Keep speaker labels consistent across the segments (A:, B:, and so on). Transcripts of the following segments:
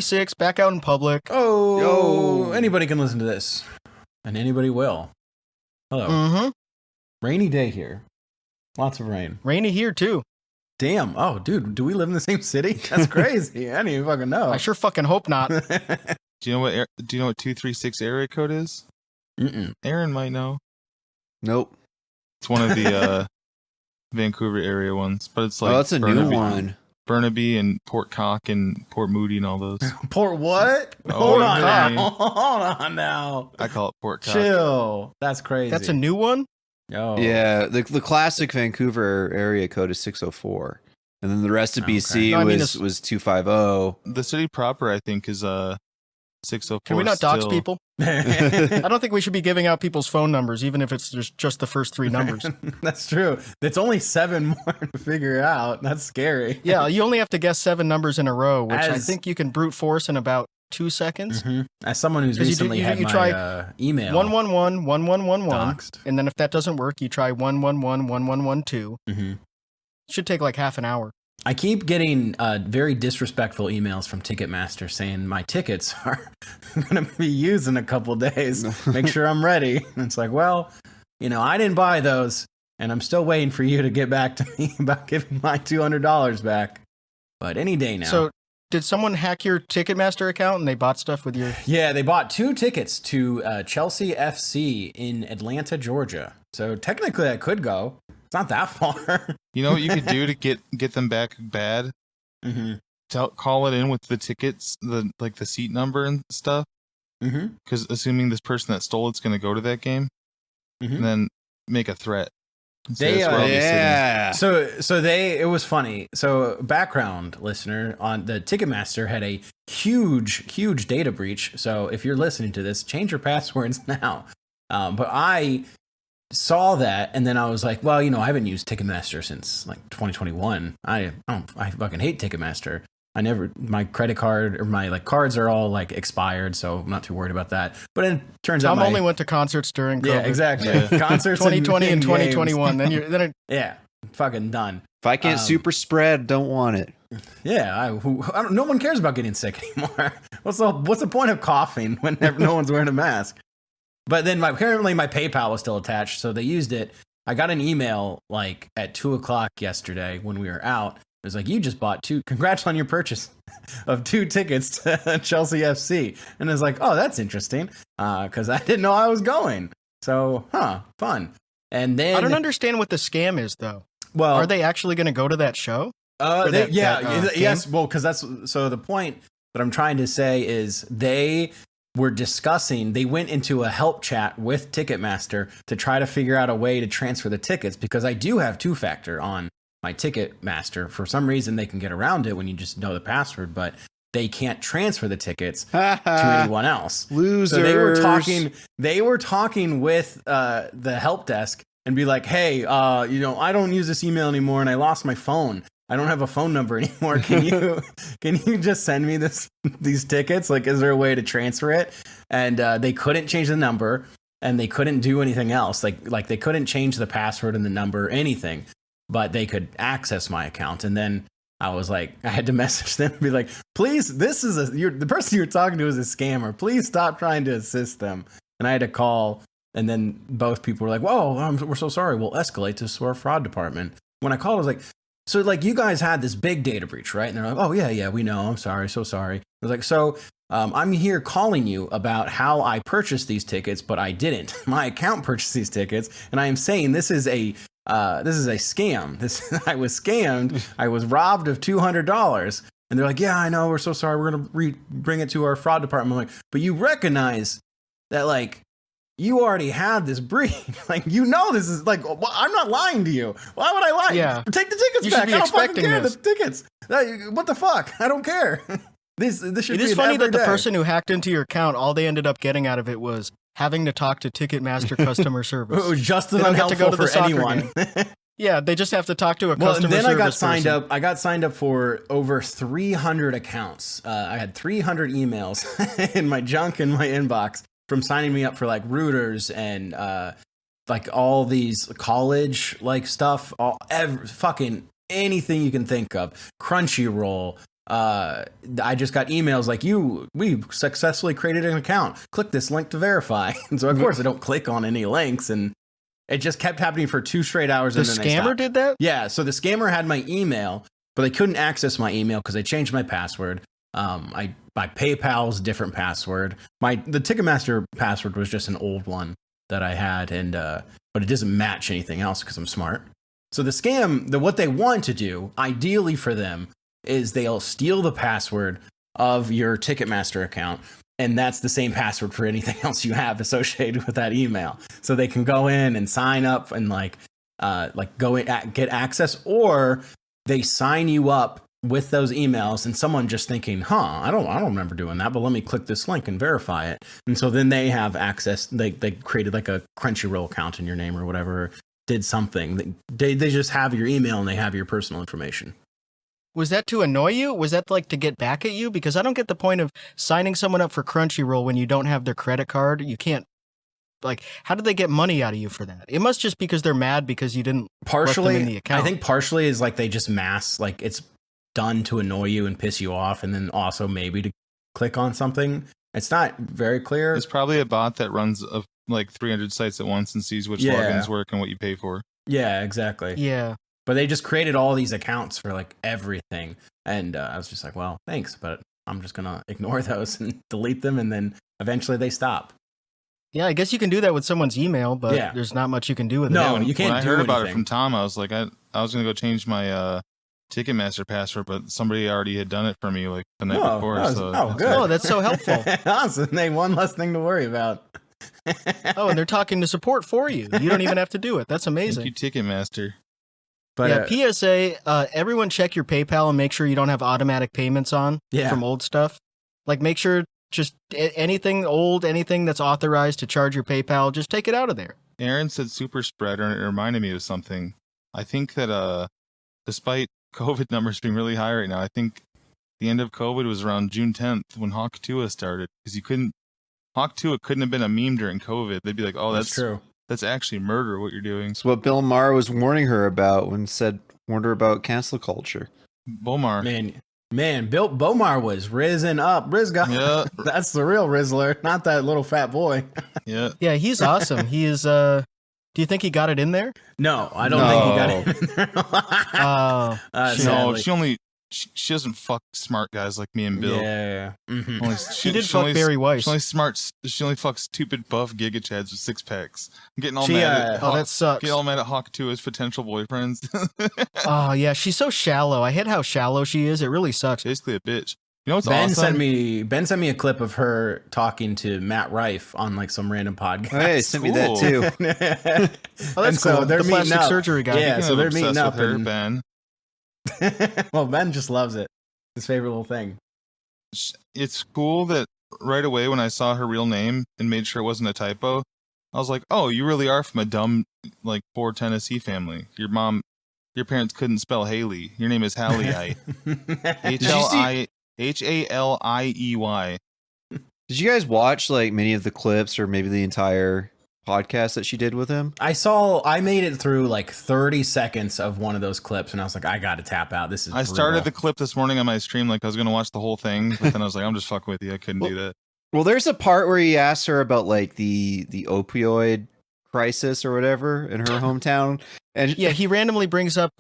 A: 2:36, back out in public.
B: Oh,
C: Yo.
B: Anybody can listen to this. And anybody will. Hello.
A: Mm-hmm.
B: Rainy day here. Lots of rain.
A: Rainy here, too.
B: Damn. Oh, dude, do we live in the same city? That's crazy. I didn't even fucking know.
A: I sure fucking hope not.
C: Do you know what 236 area code is?
B: Mm-mm.
C: Aaron might know.
D: Nope.
C: It's one of the Vancouver area ones, but it's like
D: Oh, that's a new one.
C: Burnaby and Port Cock and Port Moody and all those.
B: Port what?
C: Oh,
B: Hold on
C: yeah.
B: now. Hold on now.
C: I call it Port Cock.
B: Chill. That's crazy.
A: That's a new one?
B: Oh.
D: Yeah, the classic Vancouver area code is 604. And then the rest of
B: Okay.
D: BC
A: No, I mean,
D: was 250.
C: The city proper, I think, is 604.
A: Can we not dox
C: still.
A: people? I don't think we should be giving out people's phone numbers, even if it's just the first 3 numbers.
B: That's true. It's only 7 more to figure out. That's scary.
A: Yeah, you only have to guess 7 numbers in a row, which I
B: As-
A: think you can brute force in about 2 seconds.
B: Mhm. As someone who's
A: 'Cause
B: recently had
A: you
B: my
A: try
B: email
A: 111 1111,
B: doxed.
A: and then if that doesn't work, you try 111 1112.
B: Mhm.
A: Should take like half an hour.
B: I keep getting very disrespectful emails from Ticketmaster saying my tickets are going to be used in a couple days. Make sure I'm ready. And it's like, well, I didn't buy those, and I'm still waiting for you to get back to me about giving my $200 back. But any day now.
A: So, did someone hack your Ticketmaster account and they bought stuff with your...
B: Yeah, they bought 2 tickets to Chelsea FC in Atlanta, Georgia. So technically I could go. It's not that far.
C: You know what you could do to get them back bad?
B: Mm-hmm.
C: Call it in with the tickets, the seat number and stuff.
B: Mm-hmm.
C: Because assuming this person that stole it's going to go to that game,
B: Mhm.
C: and then make a threat. And say
B: They,
C: that's where I'll be sitting.
D: Yeah.
B: So it was funny. So background listener, on the Ticketmaster had a huge data breach. So if you're listening to this, change your passwords now. But I saw that, and then I was like, well, I haven't used Ticketmaster since like 2021. I fucking hate Ticketmaster. My credit card or my cards are all expired, so I'm not too worried about that. But it turns out
A: Tom only went to concerts during COVID.
B: yeah, exactly. Concerts
A: 2020 and
B: games.
A: 2021. Then
B: Yeah, fucking done.
D: If I can't super spread, don't want it.
B: Yeah, no one cares about getting sick anymore. What's the point of coughing when no one's wearing a mask? But then apparently my PayPal was still attached, so they used it. I got an email at 2:00 yesterday when we were out. It was like, you just bought 2. Congrats on your purchase of 2 tickets to Chelsea FC. And I was like, oh, that's interesting, because I didn't know I was going. So, fun. And then
A: I don't understand what the scam is, though.
B: Well,
A: Are they actually going to go to that show?
B: Yes. Well, because that's so the point that I'm trying to say is they were discussing. They went into a help chat with Ticketmaster to try to figure out a way to transfer the tickets, because I do have 2-factor on my Ticketmaster. For some reason, they can get around it when you just know the password, but they can't transfer the tickets to anyone else.
D: Losers.
B: So they were talking with the help desk and be like, hey, I don't use this email anymore, and I lost my phone. I don't have a phone number anymore. Can you just send me these tickets? Is there a way to transfer it? And they couldn't change the number, and they couldn't do anything else. Like they couldn't change the password and the number or anything, but they could access my account. And then I was like, I had to message them and be like, please, the person you're talking to is a scammer. Please stop trying to assist them. And I had to call, and then both people were like, whoa, we're so sorry. We'll escalate this to our fraud department. When I called, I was like, so you guys had this big data breach, right? And they're like, oh yeah, we know. I'm sorry, so sorry. I was like, so I'm here calling you about how I purchased these tickets, but I didn't. My account purchased these tickets, and I am saying this is a scam. I was scammed. I was robbed of $200. And they're like, yeah, I know. We're so sorry. We're going to bring it to our fraud department. I'm like, but you recognize that you already had this breach. This is I'm not lying to you. Why would I lie?
A: Yeah.
B: Take the tickets
A: You
B: back.
A: should be
B: I don't fucking
A: expecting
B: care.
A: this.
B: The tickets. What the fuck? I don't care. This should
A: It
B: be
A: is
B: an
A: funny that the
B: everyday.
A: person who hacked into your account, all they ended up getting out of it was having to talk to Ticketmaster customer service.
B: It was just
A: They
B: as
A: don't get to go
B: unhelpful
A: to the
B: for
A: soccer
B: anyone.
A: Yeah, they just have to talk to a
B: Well,
A: customer
B: then
A: service
B: I got signed
A: person.
B: up. I got signed up for over 300 accounts. I had 300 emails in my junk in my inbox from signing me up for Reuters and all these college stuff, fucking anything you can think of. Crunchyroll, I just got emails like, we successfully created an account. Click this link to verify. And so, of course, I don't click on any links. And it just kept happening for 2 straight hours.
A: The
B: and then
A: scammer did that?
B: Yeah. So the scammer had my email, but they couldn't access my email because they changed my password. My PayPal's different password. The Ticketmaster password was just an old one that I had, but it doesn't match anything else because I'm smart. So the scam, what they want to do, ideally for them, is they'll steal the password of your Ticketmaster account, and that's the same password for anything else you have associated with that email. So they can go in and sign up and go in, get access, or they sign you up with those emails, and someone just thinking, I don't remember doing that, but let me click this link and verify it. And so then they have access. They created like a Crunchyroll account in your name or whatever, did something. They just have your email and they have your personal information.
A: Was that to annoy you? Was that like to get back at you? Because I don't get the point of signing someone up for Crunchyroll when you don't have their credit card. You can't, how did they get money out of you for that? It must just because they're mad because you didn't
B: partially
A: let them in the account.
B: I think partially is like they just it's done to annoy you and piss you off, and then also maybe to click on something. It's not very clear.
C: It's probably a bot that runs 300 sites at once and sees which logins work and what you pay for.
B: Yeah, exactly.
A: Yeah.
B: But they just created all these accounts for everything. And I was just like, well, thanks, but I'm just going to ignore those and delete them. And then eventually they stop.
A: Yeah, I guess you can do that with someone's email, but there's not much you can do with it.
B: No, you can't
C: when
B: do
C: I heard
B: anything.
C: about it from Tom, I was like, I was going to go change my Ticketmaster password, but somebody already had done it for me the night before.
B: Good.
A: Oh, that's so helpful.
B: Awesome. They one less thing to worry about.
A: Oh, and they're talking to support for you. You don't even have to do it. That's amazing.
C: Thank you, Ticketmaster.
B: But
A: PSA, everyone check your PayPal and make sure you don't have automatic payments on from old stuff. Make sure just anything old, anything that's authorized to charge your PayPal, just take it out of there.
C: Aaron said super spreader, and it reminded me of something. I think that despite COVID numbers being really high right now, I think the end of COVID was around June 10th when Hawk Tuah started, because Hawk Tuah couldn't have been a meme during COVID. They'd be like, oh, that's
B: true.
C: That's actually murder, what you're doing.
D: It's what Bill Maher was warning her about when warned her about cancel culture.
C: Bomar.
B: Man, Bill Bomar was risen up. Rizga.
C: Yeah.
B: That's the real Rizzler, not that little fat boy.
C: Yeah.
A: Yeah, he's awesome. He is, do you think he got it in there?
B: No, I don't think he got it in there.
C: No, she doesn't fuck smart guys like me and Bill.
B: Yeah. Mm-hmm.
A: She did fuck Barry Weiss.
C: She only fucks stupid buff giga chads with 6-packs. I'm getting all
A: mad. That sucks.
C: Getting all mad at Hawk Tuah's potential boyfriends.
A: Oh yeah, she's so shallow. I hate how shallow she is. It really sucks.
C: Basically a bitch. You know what's
B: Ben
C: awesome?
B: sent me a clip of her talking to Matt Rife on some random podcast.
D: Oh, hey, sent me that too.
A: Oh, that's cool.
B: So they're
A: the plastic surgery guy.
B: Yeah, so they're meeting up.
C: With her, Ben.
B: Well, Ben just loves it. His favorite little thing.
C: It's cool that right away when I saw her real name and made sure it wasn't a typo, I was like, oh, you really are from a dumb, poor Tennessee family. Your parents couldn't spell Haley. Your name is Halliey. Haliey.
D: Did you guys watch many of the clips or maybe the entire podcast that she did with him?
B: I made it through 30 seconds of one of those clips and I was like, I gotta tap out. This is
C: I started the clip this morning on my stream I was gonna watch the whole thing, but then I was like, I'm just fucking with you. I couldn't do that.
D: Well, there's a part where he asks her about the opioid crisis or whatever in her hometown. And
A: yeah, he randomly brings up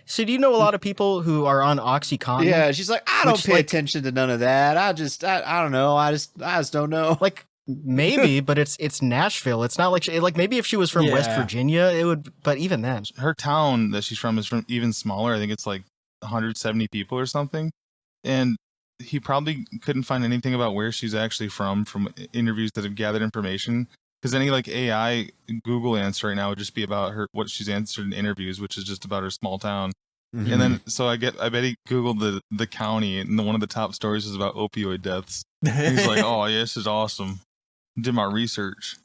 A: so do you know a lot of people who are on OxyContin?
D: Yeah, she's like, I don't pay attention to none of that. I don't know. I just don't know.
A: Maybe, but it's Nashville. It's not maybe if she was from West Virginia, it would. But even then,
C: her town that she's from is from even smaller. I think it's 170 people or something. And he probably couldn't find anything about where she's actually from interviews that have gathered information. Because any AI Google answer right now would just be about what she's answered in interviews, which is just about her small town. Mm-hmm. And then so I bet he Googled the county, and one of the top stories is about opioid deaths. He's like, oh yeah, this is awesome. Did my research.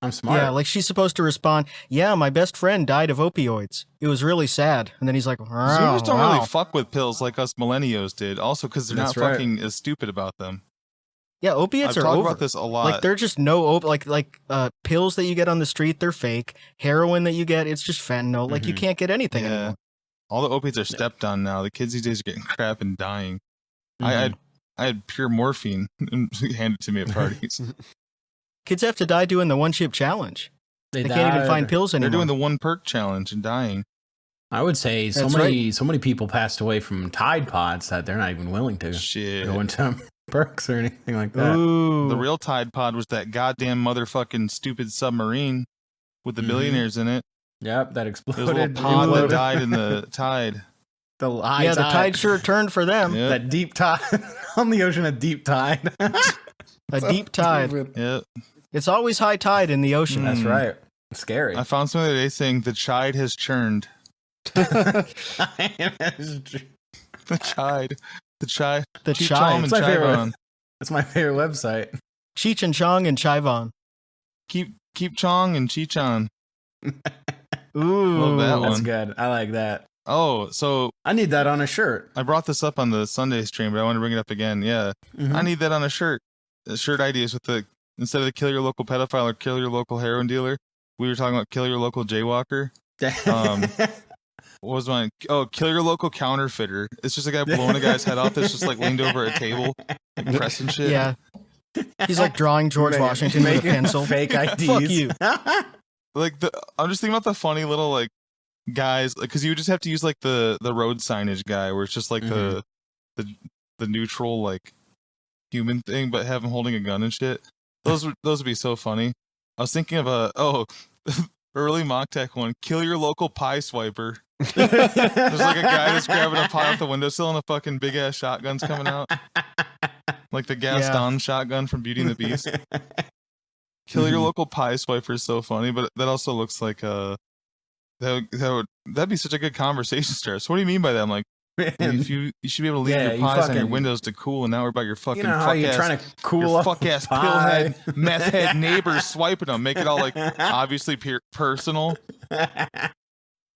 B: I'm smart.
A: Yeah, she's supposed to respond, yeah, my best friend died of opioids. It was really sad. And then he's like,
C: Zoomers don't really fuck with pills like us millennials did. Also, because they're not fucking as stupid about them.
A: Yeah, opiates
C: I've
A: are
C: talked
A: over.
C: about this a lot.
A: They're just pills that you get on the street, they're fake. Heroin that you get, it's just fentanyl. You can't get anything anymore.
C: All the opiates are stepped on now. The kids these days are getting crap and dying. I had pure morphine handed to me at parties.
A: Kids have to die doing the one chip challenge. They can't even
B: died.
A: find pills anymore.
C: They're doing the one perk challenge and dying.
B: I would say so
A: That's
B: many people passed away from Tide Pods that they're not even willing to
C: Shit.
B: go into perks or anything like that.
A: Ooh.
C: The real Tide Pod was that goddamn motherfucking stupid submarine with the billionaires in it.
B: Yep, that
C: There
B: exploded.
C: was a little pod that died in the tide.
B: The high
A: Yeah,
B: tide.
A: the tide sure turned for them.
C: Yep.
B: That deep tide on the ocean, a deep tide.
A: A deep tide.
C: Yep.
A: It's always high tide in the ocean.
B: That's right. Scary.
C: I found something the other day saying the chide has churned. The chide. The chide.
A: The
C: Cheech
A: chide.
C: Chong and
B: It's my favorite.
C: Chivon.
B: That's my favorite website.
A: Cheech and Chong and Chivon.
C: Keep Chong and Cheechon.
A: Ooh.
C: Love that
B: That's
C: one.
B: good. I like that.
C: Oh, so
B: I need that on a shirt.
C: I brought this up on the Sunday stream, but I want to bring it up again. Yeah.
B: Mhm.
C: I need that on a shirt. Shirt ideas with the instead of the kill your local pedophile or kill your local heroin dealer, we were talking about kill your local jaywalker. What was mine? Oh, kill your local counterfeiter. It's just a guy blowing a guy's head off that's just like leaned over a table, like pressing shit.
A: Yeah. He's like drawing George Washington with a
B: Making
A: pencil.
B: Fake IDs.
A: Fuck you.
C: Like I'm just thinking about the funny little like guys, like because you would just have to use like the road signage guy, where it's just like the neutral like human thing, but have him holding a gun and shit. Those would be so funny. I was thinking of early mock tech one. Kill your local pie swiper. There's like a guy that's grabbing a pie off the windowsill and a fucking big ass shotgun's coming out, like the Gaston shotgun from Beauty and the Beast. Kill your local pie swiper is so funny, but that also looks like that'd be such a good conversation starter. So what do you mean by that? I'm like, if you should be able to leave your pies on your windows to cool, and now we're about your fucking
B: You know how you're trying to cool
C: your
B: off
C: fuck ass
B: pie.
C: pillhead meth head neighbors swiping them, make it all like obviously personal.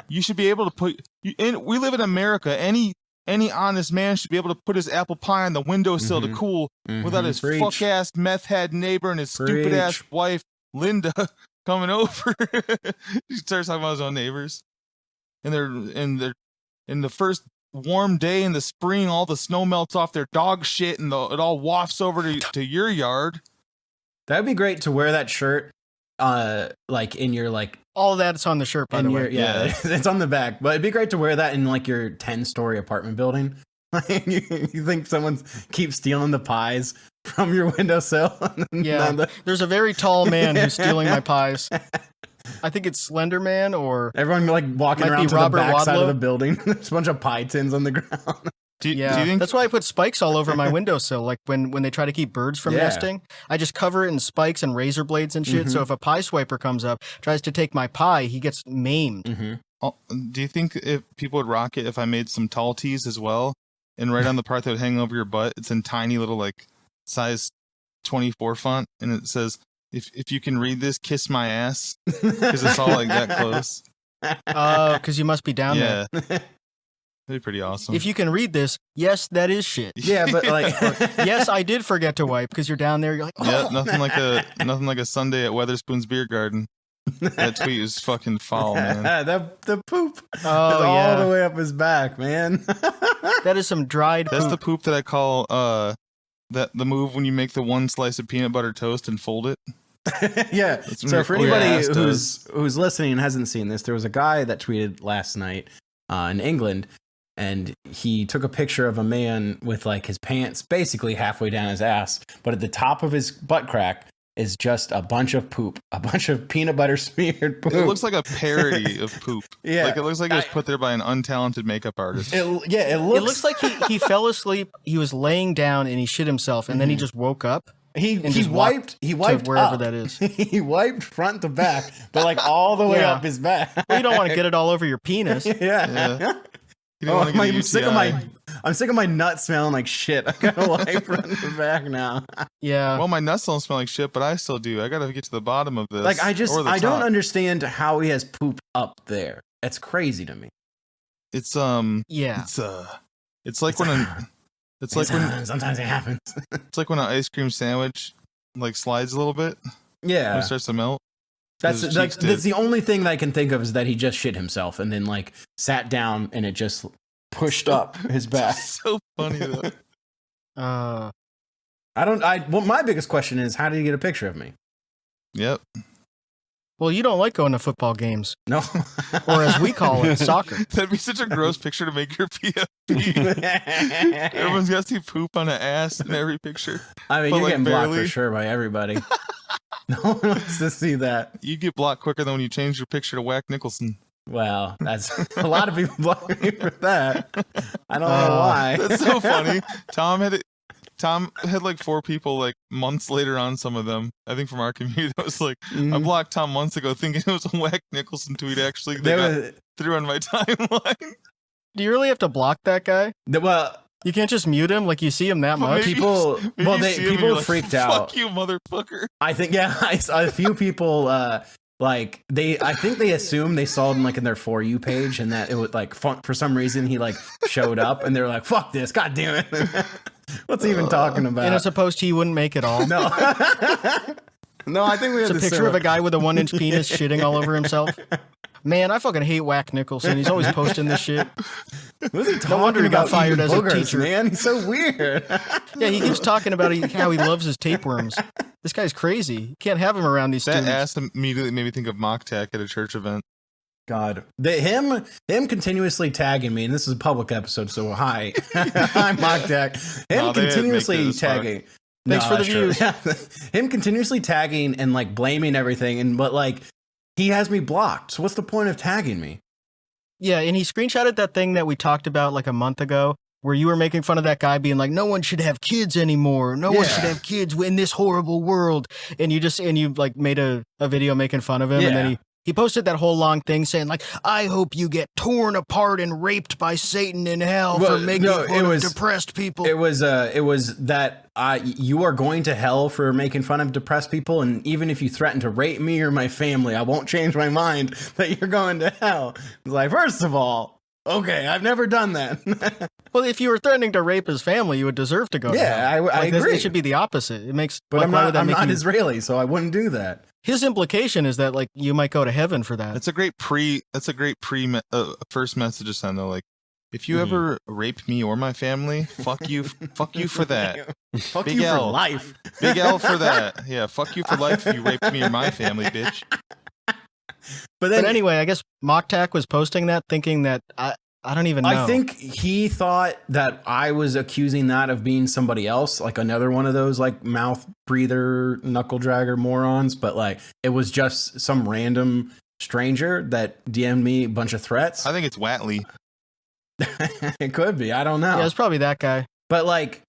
C: You should be able to put. We live in America. Any honest man should be able to put his apple pie on the windowsill to cool without his
B: Preach.
C: fuck ass meth head neighbor and his stupid ass wife Linda coming over. He starts talking about his own neighbors, and they're in the first warm day in the spring, all the snow melts off their dog shit, and it all wafts over to your yard.
B: That'd be great to wear that shirt, like in your like.
A: All that's on the shirt, by the way.
B: Yeah, it's on the back. But it'd be great to wear that in like your 10-story apartment building. you think someone keeps stealing the pies from your windowsill?
A: Yeah. There's a very tall man who's stealing my pies. I think it's Slender Man or
B: everyone like walking
A: Might
B: around
A: be
B: to
A: Robert
B: the back side of
A: Wadlow.
B: the building. There's a bunch of pie tins on the ground.
C: Do you
A: yeah.
C: think
A: That's why I put spikes all over my windowsill. Like when they try to keep birds from
B: Yeah.
A: nesting, I just cover it in spikes and razor blades and shit. So if a pie swiper comes up, tries to take my pie, he gets maimed.
C: do you think if people would rock it if I made some tall tees as well, and right on the part that would hang over your butt, it's in tiny little like size 24 font, and it says, if you can read this, kiss my ass, because it's all like that close.
A: Oh, because you must be down there.
C: Yeah, that'd be pretty awesome.
A: If you can read this, yes, that is shit.
B: Yeah, but like,
A: Yes, I did forget to wipe because you're down there. You're like, oh.
C: Yeah, nothing like a Sunday at Weatherspoon's Beer Garden. That tweet is fucking foul, man.
B: the poop is
A: Oh,
B: all the
A: yeah.
B: way up his back, man.
A: That is some dried
C: That's
A: poop.
C: the poop that I call the move when you make the one slice of peanut butter toast and fold it.
B: Yeah.
C: That's
B: So
C: what
B: for
C: your
B: anybody
C: ass does.
B: who's listening and hasn't seen this, there was a guy that tweeted last night in England, and he took a picture of a man with like his pants basically halfway down his ass, but at the top of his butt crack is just a bunch of poop, a bunch of peanut butter smeared poop.
C: It looks like a parody of poop.
B: Yeah.
C: Like it looks like it was put there by an untalented makeup artist.
B: It
A: It looks like he fell asleep. He was laying down and he shit himself, and then he just woke up.
B: he
A: just
B: wiped
A: to wherever
B: up.
A: that is.
B: He wiped front to back, but like all the way
A: Yeah.
B: up his back.
A: Well, you don't want to get it all over your penis.
B: Yeah.
C: Yeah. You don't
B: Oh,
C: want to get a
B: I'm sick of
C: UTI.
B: I'm sick of my nuts smelling like shit. I gotta wipe front to back now.
A: Yeah.
C: Well, my nuts don't smell like shit, but I still do. I gotta get to the bottom of this.
B: Like I
C: or the
B: don't
C: top.
B: understand how he has poop up there. That's crazy to me.
C: It's
A: Yeah.
C: it's like when
B: Sometimes it happens.
C: it's like when an ice cream sandwich like slides a little bit when
B: Yeah,
C: it starts to melt.
B: that's
C: his
B: like
C: cheeks did.
B: that's the only thing that I can think of is that he just shit himself and then like sat down and it just pushed up his back.
C: So funny though.
A: Uh,
B: Well, my biggest question is, how did you get a picture of me?
C: Yep.
A: well, you don't like going to football games,
B: No.
A: or as we call it, soccer.
C: That'd be such a gross picture to make your PFP. Everyone's got to see poop on an ass in every picture.
B: I mean,
C: But,
B: you're
C: like,
B: getting blocked for
C: barely.
B: sure by everybody. No one wants to see that.
C: You get blocked quicker than when you change your picture to Whack Nicholson.
B: Well, that's a lot of people block me for that. I don't know why.
C: That's so funny. Tom had like 4 people like months later on, some of them, I think from our community, that was like, I blocked Tom months ago thinking it was a Whack Nicholson tweet actually that got through on my timeline.
A: Do you really have to block that guy?
B: Well,
A: You can't just mute him? Like, you see him that
C: Well,
A: much?
C: maybe-
B: people,
C: maybe
B: well,
C: you
B: they
C: see him and
B: people
C: you're like,
B: freaked out.
C: Fuck you, motherfucker.
B: I think, yeah, I saw a few people, like I think they assumed they saw him like in their For You page, and that it was like for some reason he like showed up, and they're like, "Fuck this, god damn it, what's he even talking about?"
A: And as opposed to he wouldn't make it all.
B: No, no, I think we
A: It's
B: had
A: a picture of a guy with a 1-inch penis shitting all over himself. Man, I fucking hate Whack Nicholson. He's always posting this shit.
B: What's he talking
A: wonder he got
B: about
A: fired
B: eating
A: as a
B: boogers,
A: teacher.
B: Man, he's so weird.
A: Yeah, he keeps talking about how he loves his tapeworms. This guy's crazy. You can't have him around these
C: That
A: students.
C: ass immediately made me think of Mock Tack at a church event.
B: God, him continuously tagging me, and this is a public episode, so hi, I'm Mock Deck. Him
C: No, they didn't
B: continuously
C: make it this far.
B: tagging.
A: Thanks for the
B: that's true.
A: views.
B: Yeah. Him continuously tagging and like blaming everything, but like he has me blocked. So what's the point of tagging me?
A: Yeah, and he screenshotted that thing that we talked about like a month ago, where you were making fun of that guy being like, no one should have kids anymore. No one
B: Yeah.
A: should have kids in this horrible world. And you like made a video making fun of him. And then
B: Yeah.
A: he posted that whole long thing saying like, I hope you get torn apart and raped by Satan in hell
B: Well,
A: for making
B: no,
A: fun
B: it
A: of
B: was-
A: depressed people.
B: It was that you are going to hell for making fun of depressed people, and even if you threaten to rape me or my family, I won't change my mind that you're going to hell. It's like, first of all, okay, I've never done that.
A: Well, if you were threatening to rape his family, you would deserve to go to
B: Yeah,
A: hell.
B: I
A: Like, this-
B: agree.
A: It should be the opposite. It makes,
B: But
A: like, why would that
B: I'm
A: make
B: not
A: you-
B: Israeli, so I wouldn't do that.
A: His implication is that like you might go to heaven for that.
C: That's a great first message to send though. Like, if you
B: Mhm.
C: ever rape me or my family, fuck you for that.
B: Fuck
C: Big
B: you for
C: L.
B: life.
C: Big L for that. Yeah, fuck you for life if you rape me or my family, bitch.
B: But then
A: But anyway, I guess Mocktack was posting that thinking that I don't even know.
B: I think he thought that I was accusing that of being somebody else, like another one of those like mouth breather, knuckle dragger morons. But like it was just some random stranger that DM'd me a bunch of threats.
C: I think it's Watley.
B: It could be. I don't know.
A: Yeah, it's probably that guy.
B: But like,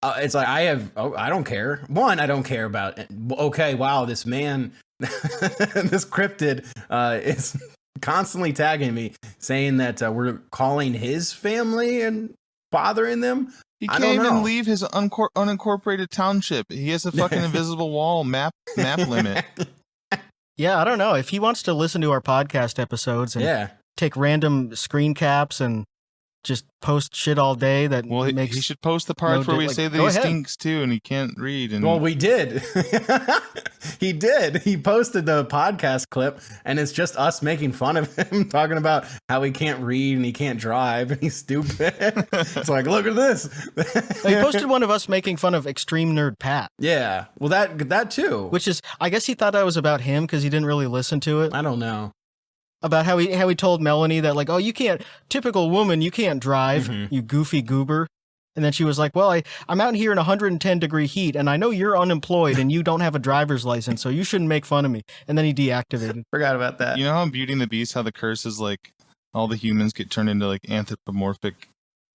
B: it's like I don't care. One, I don't care about. Okay, wow, this man, this cryptid, is constantly tagging me, saying that we're calling his family and bothering them.
C: He
B: I
C: can't
B: don't
C: even
B: know.
C: leave his unincorporated township. He has a fucking invisible wall map limit.
A: Yeah, I don't know. If he wants to listen to our podcast episodes and
B: Yeah,
A: take random screen caps and just post shit all day that
C: Well,
A: makes
C: he should post the parts
A: no
C: where we
A: like,
C: say that
A: go
C: he
A: ahead.
C: stinks too, and he can't read. And
B: well, we did. He did. He posted the podcast clip, and it's just us making fun of him, talking about how he can't read and he can't drive and he's stupid. It's like, look at this.
A: He posted one of us making fun of Extreme Nerd Pat,
B: Yeah, well, that too.
A: which is, I guess he thought that was about him because he didn't really listen to it.
B: I don't know.
A: About how he told Melanie that like, oh, you can't, typical woman, you can't drive,
B: Mhm.
A: you goofy goober. And then she was like, well, I'm out here in 110-degree heat, and I know you're unemployed and you don't have a driver's license, so you shouldn't make fun of me. And then he deactivated.
B: Forgot about that.
C: you know how in Beauty and the Beast, how the curse is like all the humans get turned into like anthropomorphic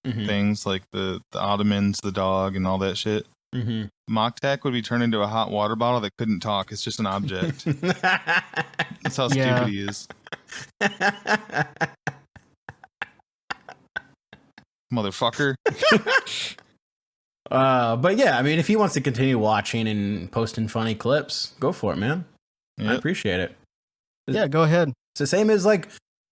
B: Mhm.
C: things, like the Ottomans, the dog, and all that shit.
B: Mm-hmm.
C: Mocktack would be turned into a hot water bottle that couldn't talk. It's just an object. That's how
A: Yeah.
C: stupid he is. Motherfucker.
B: But yeah, I mean, if he wants to continue watching and posting funny clips, go for it, man. I
C: Yep.
B: appreciate it.
A: Yeah, go ahead.
B: It's the same as like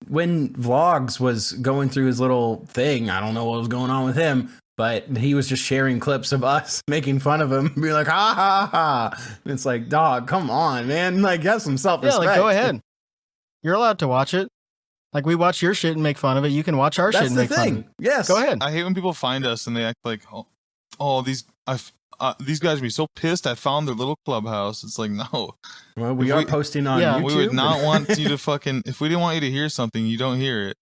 B: when Vlogs was going through his little thing. I don't know what was going on with him, but he was just sharing clips of us making fun of him, be like, ha ha ha. And it's like, dog, come on, man. Like, have some
A: Yeah,
B: self-respect.
A: like, go ahead. You're allowed to watch it. Like, we watch your shit and make fun of it. You can watch our shit
B: That's
A: and
B: the
A: make fun of
B: thing.
A: it.
B: Yes.
A: Go ahead.
C: I hate when people find us and they act like, oh, these guys would be so pissed. I found their little clubhouse. It's like, no.
B: Well, we are posting on
A: Yeah.
B: YouTube.
C: We would not want you to fucking. If we didn't want you to hear something, you don't hear it.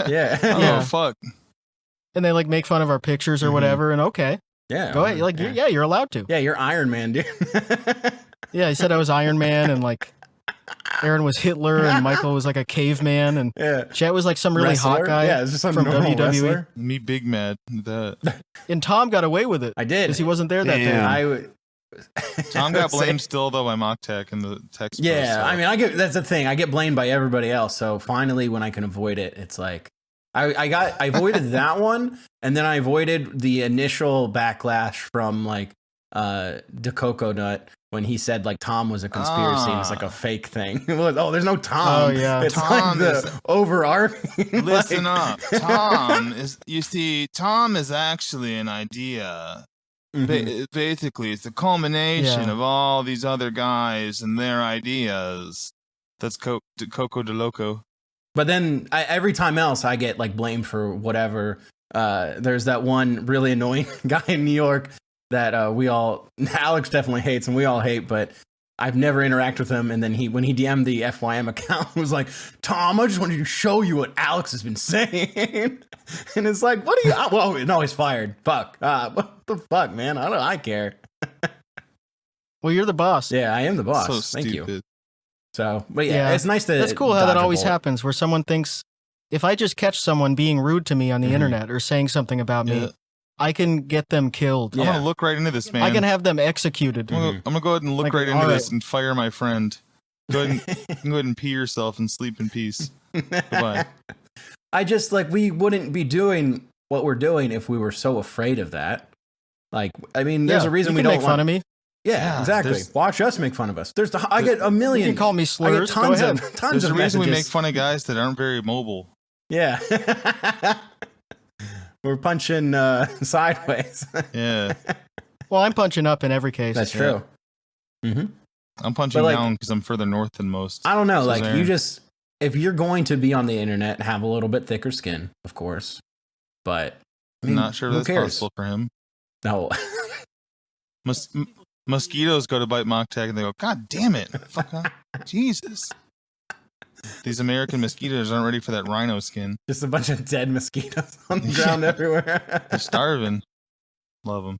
B: Yeah.
C: Oh
A: Yeah.
C: fuck.
A: And they like make fun of our pictures or
B: Mhm.
A: whatever. And okay,
B: Yeah.
A: go ahead. Like, you're allowed to.
B: Yeah, you're Iron Man, dude.
A: Yeah, he said I was Iron Man, and like Aaron was Hitler, and Michael was like a caveman, and
B: Yeah.
A: Chet was like some really
B: Wrestler?
A: hot guy
B: Yeah, it's just some
A: from
B: normal
A: WWE.
B: wrestler.
C: Me big mad at that.
A: And Tom got away with it
B: I did.
A: because he wasn't there that day.
D: Damn.
B: I would.
C: Tom got blamed still though by Mock-Tech in the text.
B: Yeah,
C: post, so.
B: I mean, that's the thing. I get blamed by everybody else. So finally, when I can avoid it, it's like I avoided that one, and then I avoided the initial backlash from like DeCoco Nut when he said like Tom was a conspiracy and it's like a fake thing. It was, oh, there's no Tom.
A: Oh, yeah.
B: It's
C: Tom
B: like
C: is-
B: the overarching.
C: Listen
B: like,
C: up. Tom is. You see, Tom is actually an idea.
B: mhm.
C: Basically, it's the culmination
A: Yeah.
C: of all these other guys and their ideas. That's Coco de Loco.
B: But then every time else, I get like blamed for whatever. There's that one really annoying guy in New York that Alex definitely hates and we all hate, but I've never interacted with him. And then when he DM'd the FYM account, was like, Tom, I just wanted to show you what Alex has been saying. And it's like, what are you? Well, no, he's fired. Fuck. What the fuck, man? I care.
A: Well, you're the boss.
B: Yeah, I am the boss.
C: So
B: Thank
C: stupid.
B: you. So, but yeah, it's nice to.
A: That's cool how that
B: dodge a
A: always
B: bullet.
A: happens, where someone thinks if I just catch someone being rude to me on the
B: Mhm.
A: internet or saying something about
C: Yeah.
A: me, I can get them killed.
B: Yeah.
C: I'm gonna look right into this, man.
A: I can have them executed.
C: I'm gonna go ahead and look
A: Like,
C: right into
A: all
C: this
A: right.
C: and fire my friend. Go ahead and, you can go ahead and pee yourself and sleep in peace. Goodbye.
B: I just like we wouldn't be doing what we're doing if we were so afraid of that. Like, I mean, there's
A: Yeah,
B: a reason
A: you
B: we
A: can
B: don't
A: make fun
B: want.
A: of me.
B: Yeah,
C: Yeah,
B: exactly.
C: there's-
B: Watch us make fun of us. I get a
A: You
B: million.
A: can call me
B: I get
A: slurs. Go
B: tons
A: ahead.
B: of tons
C: There's
B: of
C: a reason we
B: messages.
C: make fun of guys that aren't very mobile.
B: Yeah. We're punching sideways.
C: Yeah,
A: Well, I'm punching up in every case.
B: That's
C: Yeah.
B: true. Mm-hmm.
C: I'm punching
B: But, like-
C: down because I'm further north than most.
B: I don't know.
C: So
B: Like,
C: there.
B: you just if you're going to be on the internet, have a little bit thicker skin, of course. But I
C: I'm
B: mean,
C: not sure
B: who
C: that's
B: cares?
C: possible for him.
B: No.
C: Mosquitoes go to bite Mock-Tech and they go, God damn it. Fuck off. Jesus. These American mosquitoes aren't ready for that rhino skin.
B: Just a bunch of dead mosquitoes on the ground everywhere.
C: They're starving. Love them.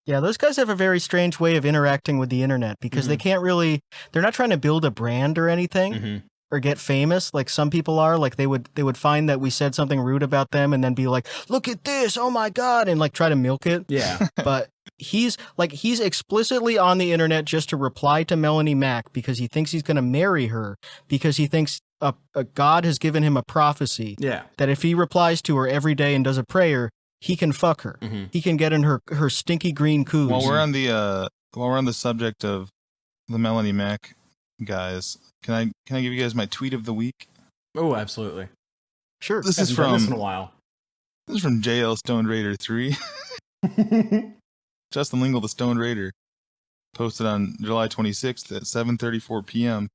A: Yeah, those guys have a very strange way of interacting with the internet because they can't really, they're not trying to build a brand or anything
B: Mhm.
A: or get famous like some people are. Like they would find that we said something rude about them and then be like, look at this, oh my God, and like try to milk it.
B: Yeah.
A: But he's explicitly on the internet just to reply to Melanie Mack because he thinks he's going to marry her because he thinks a God has given him a prophecy
B: Yeah.
A: that if he replies to her every day and does a prayer, he can fuck her.
B: Mhm.
A: He can get in her stinky green coos.
C: While we're on the subject of the Melanie Mack guys, can I give you guys my tweet of the week?
B: Oh, absolutely.
A: Sure.
C: This is
B: Haven't done this in a
C: from
B: while.
C: JL Stone Raider 3. Justin Lingle, the Stone Raider, posted on July 26th at 7:34 p.m.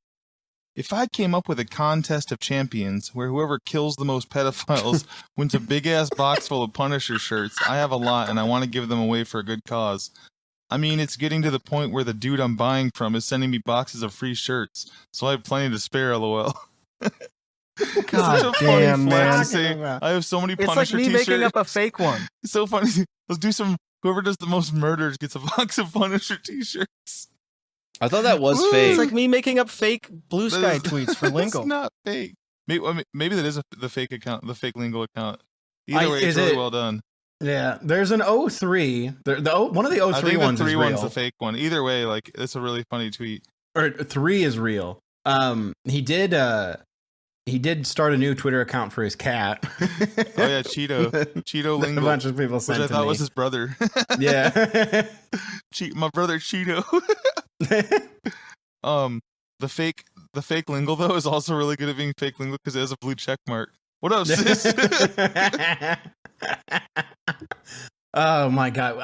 C: If I came up with a contest of champions where whoever kills the most pedophiles wins a big ass box full of Punisher shirts, I have a lot and I want to give them away for a good cause. I mean, it's getting to the point where the dude I'm buying from is sending me boxes of free shirts, so I have plenty to spare, lol.
A: God
C: Such a
A: damn,
C: funny flex
A: man.
C: to say, I have so many
A: It's like
C: Punisher
A: me
C: t-shirts.
A: making up a fake one.
C: It's so funny. Let's do some. Whoever does the most murders gets a box of Punisher t-shirts.
D: I thought that was
C: Woo!
D: fake.
A: It's like me making up fake Blue
C: That
A: Sky
C: is-
A: tweets for Lingo.
C: It's not fake. Maybe that is the fake account, the fake Lingo account. Either way,
B: is
C: it's really
B: it-
C: well done.
B: Yeah. There's an 03. One of the 03
C: I think
B: ones
C: the 3
B: is
C: one's
B: real.
C: the fake one. Either way, like it's a really funny tweet.
B: Or 3 is real. He did start a new Twitter account for his cat.
C: Oh yeah, Cheeto
B: a
C: Lingo,
B: bunch of people
C: which
B: sent
C: I
B: to
C: thought
B: me.
C: was his brother.
B: Yeah.
C: My brother Cheeto. The fake Lingo though is also really good at being fake Lingo because it has a blue check mark. What up, sis?
B: Oh my god!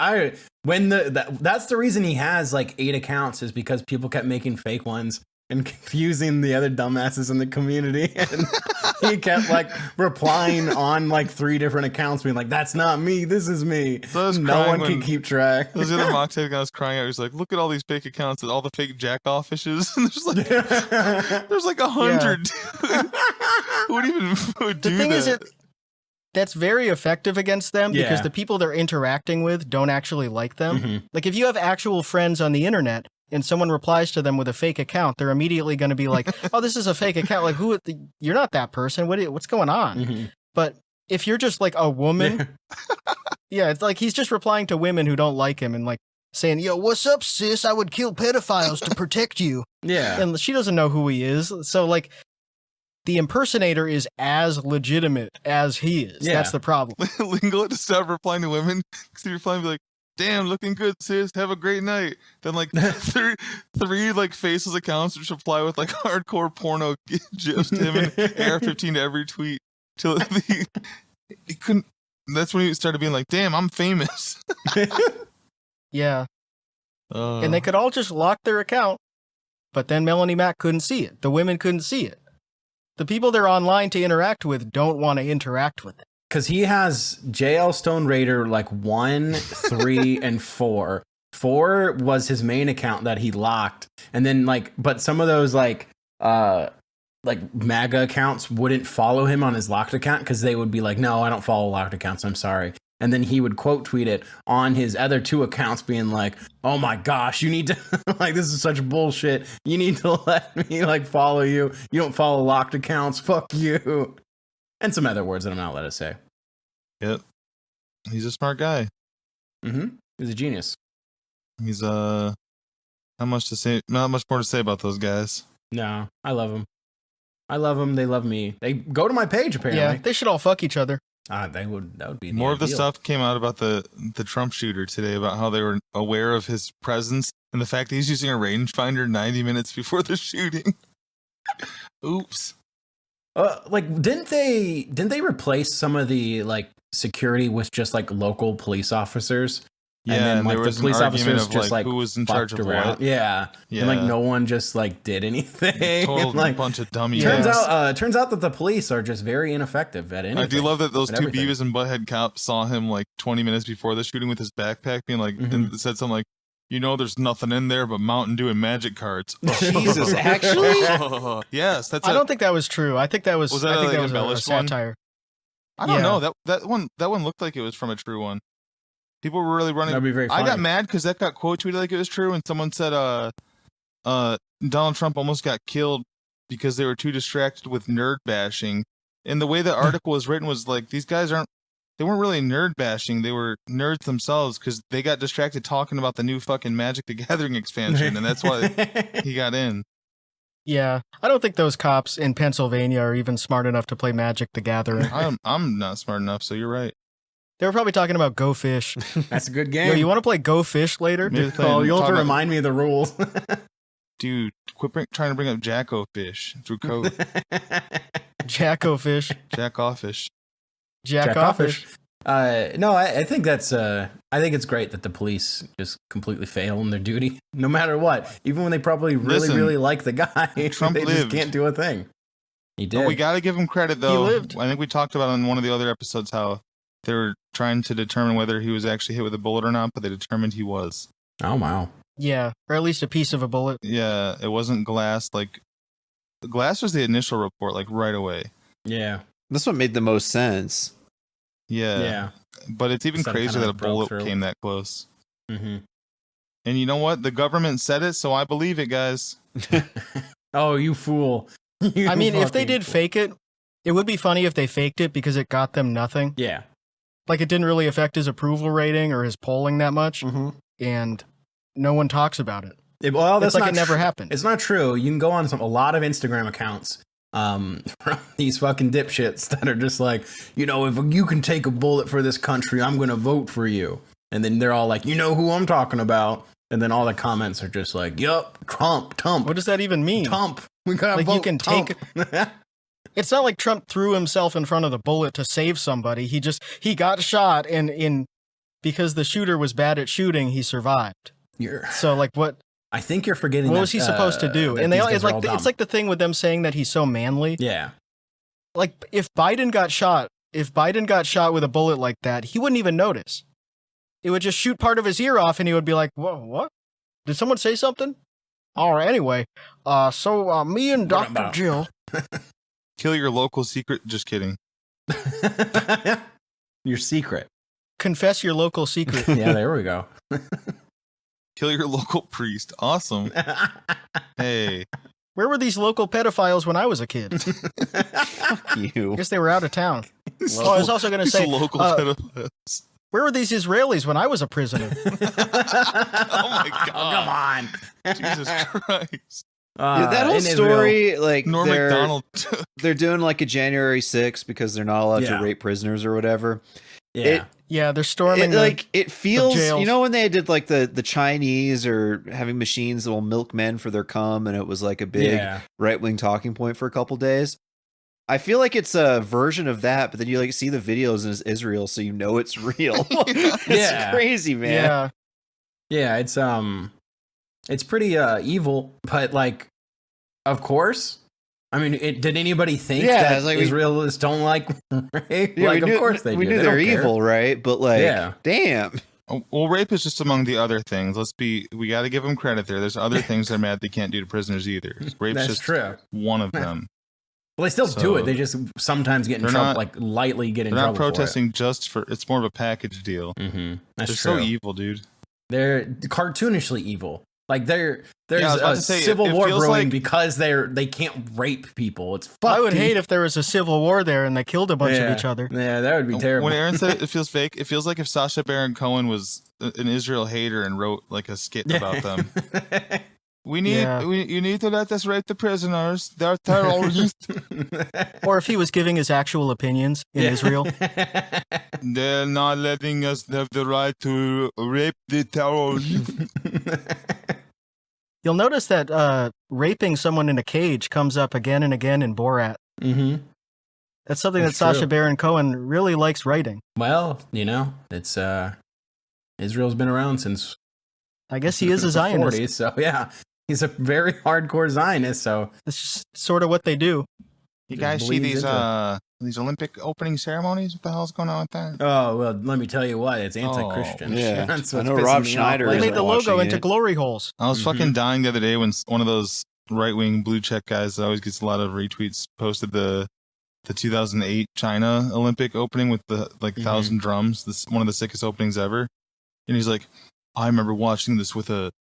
B: That's the reason he has like 8 accounts is because people kept making fake ones and confusing the other dumbasses in the community. And he kept like replying on like 3 different accounts, being like, "That's not me. This is me."
C: So I was
B: No
C: crying
B: one can
C: when-
B: keep track.
C: Those other mock guy was crying out. He's like, "Look at all these fake accounts and all the fake jack off fishes." And there's like 100. Who would even would do
A: The thing
C: that?
A: is, that's very effective against them because
B: Yeah.
A: the people they're interacting with don't actually like them.
B: Mhm.
A: Like if you have actual friends on the internet and someone replies to them with a fake account, they're immediately going to be like, "Oh, this is a fake account." Like, you're not that person. What's going on?
B: Mhm.
A: But if you're just like a woman, yeah, it's like he's just replying to women who don't like him and like saying, "Yo, what's up, sis? I would kill pedophiles to protect you."
B: Yeah.
A: And she doesn't know who he is. So like the impersonator is as legitimate as he is.
B: Yeah.
A: That's the problem.
C: Lingo to stop replying to women because you're replying be like, "Damn, looking good, sis. Have a great night." Then like three like faceless accounts which reply with like hardcore porno gifs to him and AR-15 to every tweet till he couldn't. That's when he started being like, "Damn, I'm famous."
A: Yeah. And they could all just lock their account, but then Melanie Mac couldn't see it. The women couldn't see it. The people they're online to interact with don't want to interact with it.
B: Because he has JL Stone Raider like 1, 3, and 4. 4 was his main account that he locked, and then like, but some of those like MAGA accounts wouldn't follow him on his locked account because they would be like, "No, I don't follow locked accounts. I'm sorry." And then he would quote tweet it on his other 2 accounts, being like, "Oh my gosh, you need to like this is such bullshit. You need to let me like follow you. You don't follow locked accounts. Fuck you." And some other words that I'm not allowed to say.
C: Yep. He's a smart guy.
B: Mm-hmm. He's a genius.
C: He's not much more to say about those guys.
B: No, I love him. I love them. They love me. They go to my page
A: Yeah,
B: apparently.
A: they should all fuck each other.
B: That would be
C: More of the
B: ideal.
C: stuff came out about the Trump shooter today, about how they were aware of his presence and the fact that he's using a rangefinder 90 minutes before the shooting. Oops.
B: Like didn't they replace some of the like security with just like local police officers?
C: Yeah,
B: and then
C: and
B: like
C: there
B: the
C: was an
B: police
C: argument
B: officers
C: of,
B: just like
C: who was in charge
B: fucked
C: of
B: around.
C: what.
B: Yeah. And like
C: Yeah.
B: no one just like did anything.
C: Total
B: And, like
C: bunch of dummy
B: turns
C: ass.
B: out that the police are just very ineffective at anything.
C: I do love that those
B: at
C: 2
B: everything.
C: Beavis and Butthead cops saw him like 20 minutes before the shooting with his backpack, being like,
B: Mhm.
C: and said something like, "There's nothing in there but Mountain Dew and magic cards."
D: Jesus, actually?
C: Yes, that's.
A: I don't think that was true. I think that was.
C: Was that
A: I think
C: like
A: that was a
C: embellished one?
A: satire.
C: I don't
A: Yeah.
C: know. That one looked like it was from a true one. People were really running.
B: That'd be very funny.
C: I got mad because that got quote tweeted like it was true, and someone said, Donald Trump almost got killed because they were too distracted with nerd bashing." And the way the article was written was like, these guys they weren't really nerd bashing. They were nerds themselves because they got distracted talking about the new fucking Magic the Gathering expansion, and that's why he got in.
A: Yeah, I don't think those cops in Pennsylvania are even smart enough to play Magic the Gathering.
C: I'm not smart enough, so you're right.
A: They were probably talking about Go Fish.
B: That's a good game.
A: Yo, you want to play Go Fish later?
C: Maybe
B: Oh, you'll have
C: talk
B: to
C: about-
B: remind me of the rules.
C: Dude, quit trying to bring up Jacko Fish through code.
A: Jacko Fish.
C: Jack off fish.
A: Jack off fish.
B: No, I think that's I think it's great that the police just completely fail in their duty, no matter what. Even when they probably
C: Listen,
B: really like the guy,
C: Trump
B: they just
C: lived.
B: can't do a thing. He did.
C: But we got to give him credit, though.
A: lived.
C: I think we talked about on one of the other episodes how they were trying to determine whether he was actually hit with a bullet or not, but they determined he was.
B: Oh wow.
A: Yeah, or at least a piece of a bullet.
C: Yeah, it wasn't glass. Like, glass was the initial report, like right away.
B: Yeah.
D: This one made the most sense.
C: Yeah. But it's even
B: Instead of
C: crazier
B: kinda
C: that a
B: broke
C: bullet
B: through.
C: came that close.
B: Mm-hmm.
C: And you know what? The government said it, so I believe it, guys.
B: Oh, you fool! You
A: I mean, if they
B: fucking
A: did
B: fool.
A: fake it, it would be funny if they faked it because it got them nothing.
B: Yeah.
A: Like it didn't really affect his approval rating or his polling that much,
B: Mm-hmm.
A: and no one talks about it.
B: Well, that's
A: It's like
B: not
A: it never
B: tr-
A: happened.
B: It's not true. You can go on a lot of Instagram accounts from these fucking dipshits that are just like, if you can take a bullet for this country, I'm going to vote for you. And then they're all like, you know who I'm talking about. And then all the comments are just like, yup, Trump.
A: What does that even mean?
B: Trump. We got to
A: Like, you
B: vote
A: can
B: Trump.
A: It's not like Trump threw himself in front of the bullet to save somebody. He got shot, and because the shooter was bad at shooting, he survived.
B: You're,
A: So like what?
B: I think you're forgetting.
A: What was he supposed to do? And it's like the thing with them saying that he's so manly.
B: Yeah.
A: Like if Biden got shot with a bullet like that, he wouldn't even notice. It would just shoot part of his ear off, and he would be like, "Whoa, what? Did someone say something?" All right. Anyway, so me and Dr. Jill.
C: Kill your local secret. Just kidding.
B: Your secret.
A: Confess your local secret.
B: Yeah, there we go.
C: Kill your local priest. Awesome. Hey.
A: Where were these local pedophiles when I was a kid?
D: Fuck you.
A: I guess they were out of town. I was also going to say,
C: local pedophiles.
A: where were these Israelis when I was a prisoner?
C: Oh my God.
B: Come on.
C: Jesus Christ.
D: That whole story, like
C: Norm Macdonald.
D: they're doing like a January 6th because they're not allowed to rape prisoners or whatever.
B: Yeah.
A: They're storming.
D: It feels,
A: jails.
D: you know, when they did like the Chinese or having machines that will milk men for their cum, and it was like a big right-wing talking point for a couple days. I feel like it's a version of that, but then you like see the videos and it's Israel, so you know it's real. It's crazy, man.
B: Yeah, it's pretty evil, but like, of course. I mean, did anybody think that like Israelis don't like rape?
D: Yeah,
B: of course they do.
D: We knew they're evil, right? But like, damn.
C: Well, rape is just among the other things. We got to give them credit there. There's other things they're mad they can't do to prisoners either. Rape's just one of them.
B: Well, they still do it. They just sometimes get in trouble, like lightly get in trouble.
C: They're not protesting just for. It's more of a package deal.
B: Mm-hmm. That's
C: they're
B: true.
C: so evil, dude.
B: They're cartoonishly evil. Like there's a civil war brewing because they can't rape people. It's fucking.
A: I would hate if there was a civil war there and they killed a bunch of each other.
B: Yeah, that would be terrible.
C: When Aaron said it feels fake, it feels like if Sacha Baron Cohen was an Israel hater and wrote like a skit about them. You need to let us rape the prisoners. They're terrorists.
A: Or if he was giving his actual opinions in Israel.
C: They're not letting us have the right to rape the terrorists.
A: You'll notice that raping someone in a cage comes up again and again in Borat.
B: Mm-hmm.
A: That's something that Sacha Baron Cohen really likes writing.
B: Well, it's Israel's been around since
A: I guess he is a Zionist.
B: 40s, so yeah. He's a very hardcore Zionist, so
A: it's just sort of what they do.
C: You guys see these Olympic opening ceremonies? What the hell's going on with that?
B: Oh, well, let me tell you what. It's anti-Christian.
D: Yeah.
B: That's
D: I know Rob Schneider
A: They made the logo into glory holes.
C: I was fucking dying the other day when one of those right-wing blue check guys that always gets a lot of retweets posted the 2008 China Olympic opening with the 1,000 drums. This one of the sickest openings ever. And he's like, I remember watching this with a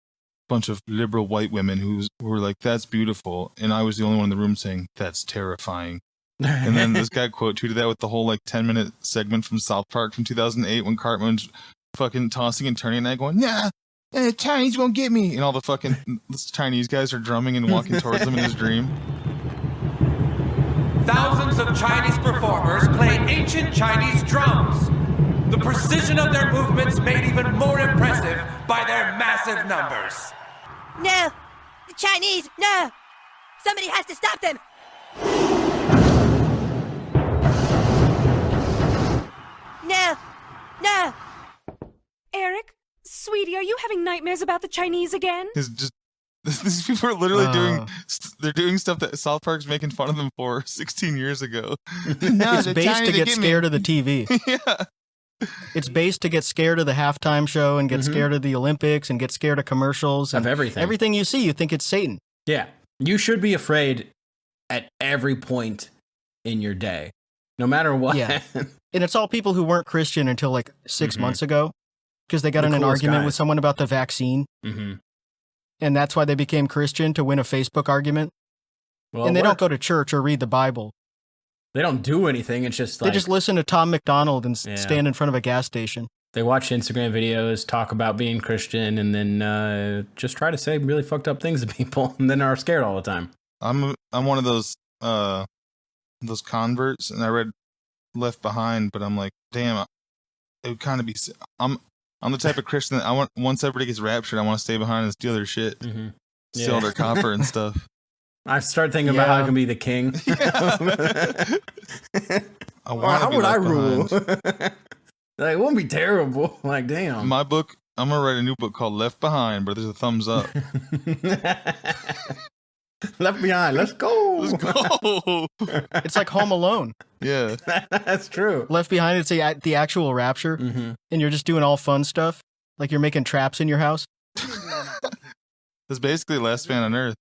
C: bunch of liberal white women who were like, that's beautiful, and I was the only one in the room saying that's terrifying. And then this guy quote tweeted that with the whole 10-minute segment from South Park from 2008 when Cartman's fucking tossing and turning and I going, nah, the Chinese won't get me, and all the fucking Chinese guys are drumming and walking towards them in his dream.
E: Thousands of Chinese performers play ancient Chinese drums. The precision of their movements made even more impressive by their massive numbers.
F: No! The Chinese! No! Somebody has to stop them! No! No!
G: Eric, sweetie, are you having nightmares about the Chinese again?
C: These people are literally doing stuff that South Park's making fun of them for 16 years ago.
A: It's based to get scared of the TV.
C: Yeah.
A: It's based to get scared of the halftime show and get scared of the Olympics and get scared of commercials. And
B: of everything.
A: Everything you see, you think it's Satan.
B: Yeah. You should be afraid at every point in your day, no matter what.
A: Yeah. And it's all people who weren't Christian until 6 months ago because they got in an argument with someone about the vaccine.
B: Mm-hmm.
A: And that's why they became Christian, to win a Facebook argument.
B: Well,
A: and they don't go to church or read the Bible.
B: They don't do anything. It's just
A: they just listen to Tom McDonald and stand in front of a gas station.
B: They watch Instagram videos, talk about being Christian, and then just try to say really fucked up things to people, and then are scared all the time.
C: I'm one of those converts, and I read Left Behind, but I'm like, damn, it would kind of be. I'm the type of Christian that I want. Once everybody gets raptured, I want to stay behind and steal their shit, steal their copper and stuff.
B: I started thinking about how I can be the king. How would I rule? It won't be terrible. Like, damn.
C: My book I'm gonna write a new book called Left Behind, but there's a thumbs up.
B: Left Behind, let's go.
C: Let's go.
A: It's like Home Alone.
C: Yeah.
B: That's true.
A: Left Behind, it's the actual rapture,
B: Mm-hmm.
A: and you're just doing all fun stuff, like you're making traps in your house.
C: It's basically Last Man on Earth.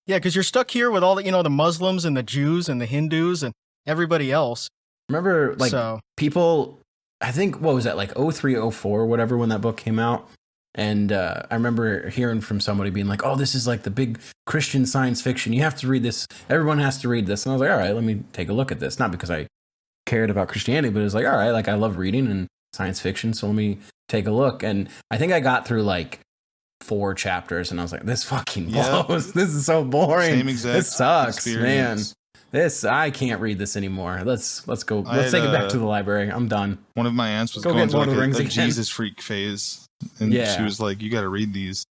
A: Yeah, because you're stuck here with all the, the Muslims and the Jews and the Hindus and everybody else.
B: Remember, like,
A: So
B: people, I think, what was that, like 03, 04, whatever, when that book came out? And I remember hearing from somebody being like, oh, this is like the big Christian science fiction. You have to read this. Everyone has to read this. And I was like, all right, let me take a look at this. Not because I cared about Christianity, but it was like, all right, like I love reading and science fiction. So let me take a look. And I think I got through like 4 chapters and I was like, this fucking blows. This is so boring.
C: Same exact
B: This sucks,
C: experience.
B: man. I can't read this anymore. Let's go. Let's take it back to the library. I'm done.
C: One of my aunts was
B: Go
C: going
B: get
C: to
B: Lord
C: like
B: of the Rings
C: a
B: again.
C: Jesus freak phase. And she was like, you got to read these.